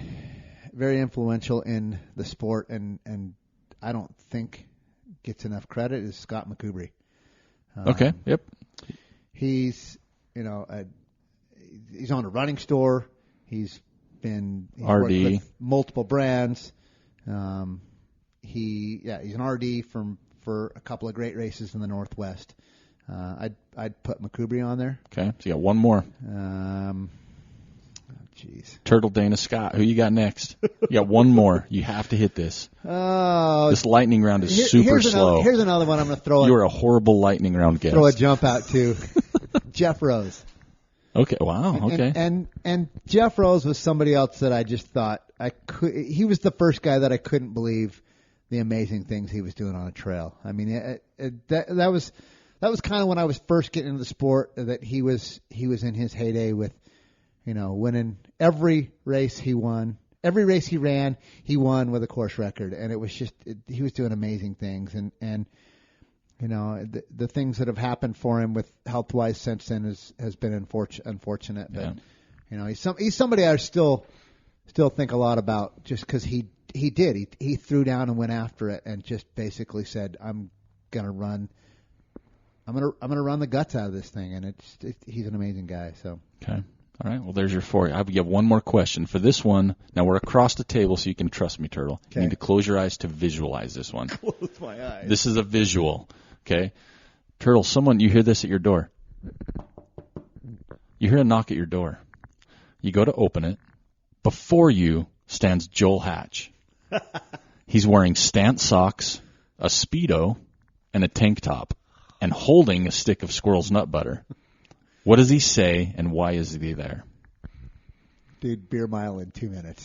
very influential in the sport, and I don't think gets enough credit is Scott McCoubrey. Okay. Yep. He's he's on a running store. He's worked with multiple brands. He's an RD for a couple of great races in the Northwest. I'd put McCoubrey on there. Okay, so you got 1 more. Turd'l Dana Scott. Who you got next? You got 1 more. You have to hit this. This lightning round is super slow. Here's another one I'm going to throw. You're a horrible lightning round guest. Throw a jump out to Jeff Rose. Okay. Wow. Okay. And Jeff Rose was somebody else that I just thought he was the first guy that I couldn't believe the amazing things he was doing on a trail. I mean, that was kind of when I was first getting into the sport, that he was in his heyday with, winning every race he won. Every race he ran, he won with a course record, and it was just he was doing amazing things, and the things that have happened for him with health wise since then has been unfortunate. But he's somebody I still think a lot about, just because he threw down and went after it and just basically said, I'm gonna run the guts out of this thing, and he's an amazing guy. So okay. All right, well, there's your 4. I have one more question. For this one, now we're across the table, so you can trust me, Turd'l. Okay. You need to close your eyes to visualize this one. Close my eyes. This is a visual, okay? Turd'l, you hear this at your door. You hear a knock at your door. You go to open it. Before you stands Joel Hatch. He's wearing stance socks, a Speedo, and a tank top, and holding a stick of squirrel's nut butter. What does he say, and why is he there? Dude, beer mile in 2 minutes.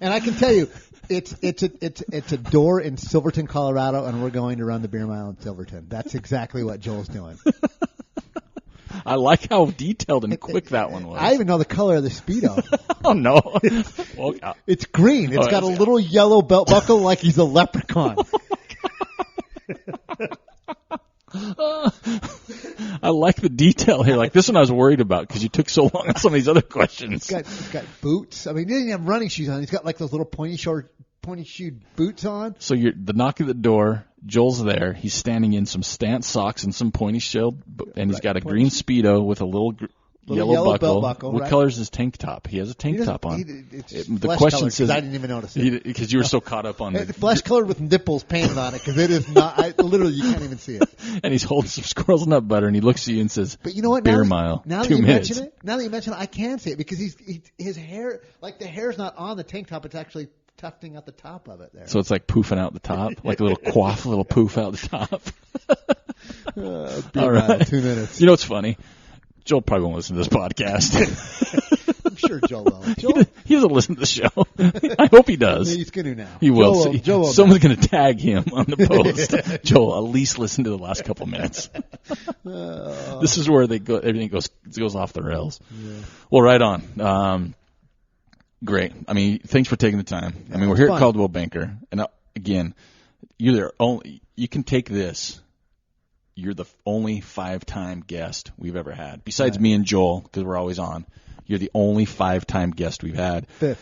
And I can tell you, it's a door in Silverton, Colorado, and we're going to run the beer mile in Silverton. That's exactly what Joel's doing. I like how detailed and quick that one was. I even know the color of the Speedo. Oh, no. It's green. It's got a little yellow belt buckle like he's a leprechaun. I like the detail here. Like this one I was worried about because you took so long on some of these other questions. He's got boots. I mean, he doesn't have running shoes on. He's got like those little pointy-shoed boots on. So the knock at the door, Joel's there. He's standing in some stance socks and some pointy-shelled, and he's got a green Speedo with a little yellow belt buckle. What color is his tank top? He has a tank top on. The question says, I didn't even notice it because you were so caught up on it. Flesh colored with nipples painted on it, because it is not. Literally, you can't even see it. And he's holding some squirrel's nut butter, and he looks at you and says, "But you know what? Beer mile, now 2 minutes." Now that you mention it, I can see it because his hair, like the hair's not on the tank top; it's actually tufting at the top of it there. So it's like poofing out the top, like a little quaff, a little poof out the top. All right, 2 minutes. You know what's funny? Joel probably won't listen to this podcast. I'm sure Joel will. He doesn't listen to the show. I hope he does. He's going to now. He will. Someone's going to tag him on the post. Joel, at least listen to the last couple minutes. This is where everything goes off the rails. Yeah. Well, right on. Great. I mean, thanks for taking the time. I mean, we're here at Caldwell Banker, and again, you can take this. You're the only 5-time guest we've ever had. Besides me and Joel, because we're always on, you're the only 5-time guest we've had. 5th.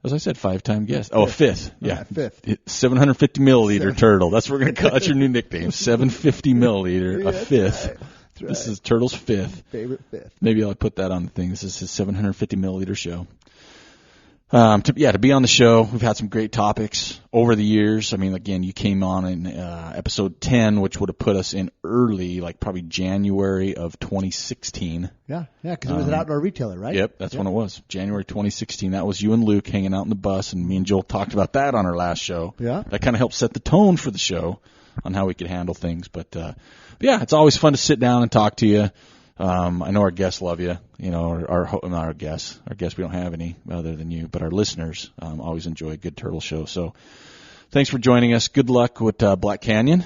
As I said, 5-time guest. Oh, 5th. Yeah. 5th. 750 milliliter Turd'l. That's what we're going to call it. That's your new nickname. 750 milliliter, a 5th. Right. This is Turd'l's 5th. Favorite 5th. Maybe I'll put that on the thing. This is his 750 milliliter show. To be on the show, we've had some great topics over the years. I mean, again, you came on in episode 10, which would have put us in early, like probably January of 2016. Yeah, because it was an outdoor retailer, right? Yep, that's when it was. January 2016. That was you and Luke hanging out in the bus, and me and Joel talked about that on our last show. Yeah. That kind of helped set the tone for the show on how we could handle things. But yeah, it's always fun to sit down and talk to you. I know our guests love you. You know, not our guests. Our guests, we don't have any other than you, but our listeners always enjoy a good Turd'l show. So thanks for joining us. Good luck with Black Canyon.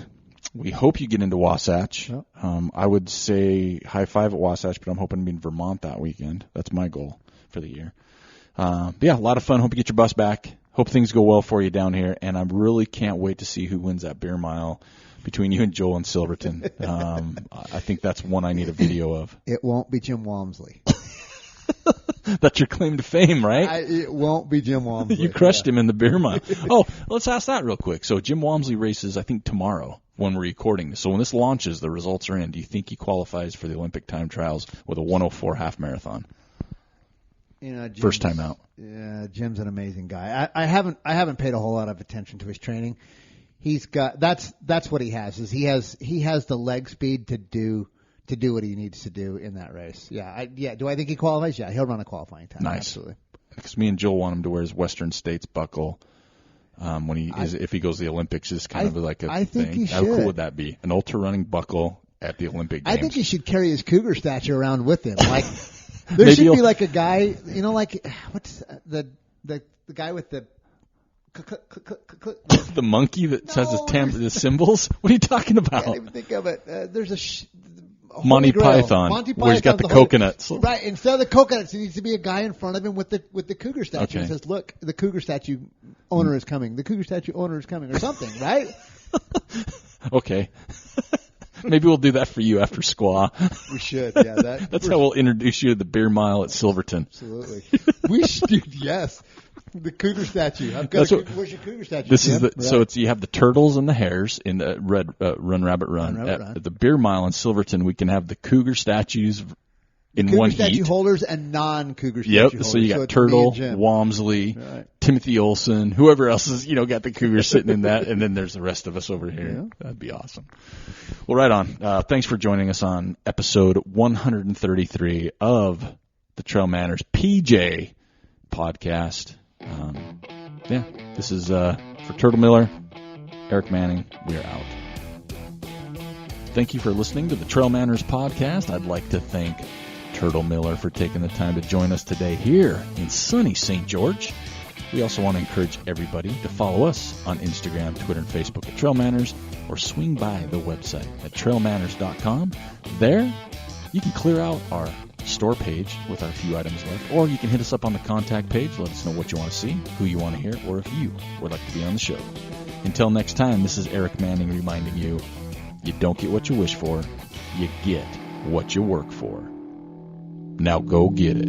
We hope you get into Wasatch. Yep. I would say high five at Wasatch, but I'm hoping to be in Vermont that weekend. That's my goal for the year. But yeah, a lot of fun. Hope you get your bus back. Hope things go well for you down here. And I really can't wait to see who wins that beer mile between you and Joel in Silverton. I think that's one I need a video of. It won't be Jim Walmsley. That's your claim to fame, right? It won't be Jim Walmsley. You crushed him in the beer mile. Oh, let's ask that real quick. So Jim Walmsley races, I think, tomorrow when we're recording this. So when this launches, the results are in. Do you think he qualifies for the Olympic time trials with a 1:04 half marathon? You know, first time out. Yeah, Jim's an amazing guy. I haven't paid a whole lot of attention to his training. He's got that's what he has. Is he has the leg speed to do what he needs to do in that race. Yeah. Do I think he qualifies? Yeah, he'll run a qualifying time. Nice. Absolutely. Because me and Joel want him to wear his Western States buckle if he goes to the Olympics. Is kind of like a I think thing. He should. How cool would that be? An ultra running buckle at the Olympic Games. I think he should carry his cougar statue around with him. Like there should be like a guy, you know, like what's the guy with the The monkey that has his symbols? What are you talking about? I can't even think of it. There's a Monty Python, where he's got the coconuts. Right, instead of the coconuts, there needs to be a guy in front of him with the cougar statue. Okay. He says, "Look, the cougar statue owner is coming. The cougar statue owner is coming," or something, right? Okay. Maybe we'll do that for you after Squaw. We should, yeah. That's how we'll introduce you to the beer mile at Silverton. Absolutely. We should, yes. The cougar statue. Where's your cougar statue? This is so you have the turtles and the hares in the Run Rabbit Run. At the beer mile in Silverton, we can have the cougar statues in cougar one heat. Statue holders and non-cougar statue holders. So you got Turd'l, Walmsley, right. Timothy Olsen, whoever else is, got the cougars sitting in that, and then there's the rest of us over here. Yeah. That'd be awesome. Well, right on. Thanks for joining us on episode 133 of the Trail Manners PJ podcast. This is for Turd'l Miller, Eric Manning. We are out. Thank you for listening to the Trail Manners podcast. I'd like to thank Turd'l Miller for taking the time to join us today here in sunny St. George. We also want to encourage everybody to follow us on Instagram, Twitter, and Facebook at Trail Manners, or swing by the website at trailmanners.com. There, you can clear out our store page with our few items left, or you can hit us up on the contact page. Let us know what you want to see, who you want to hear, or if you would like to be on the show. Until next time, this is Eric Manning reminding you, you don't get what you wish for, you get what you work for. Now go get it.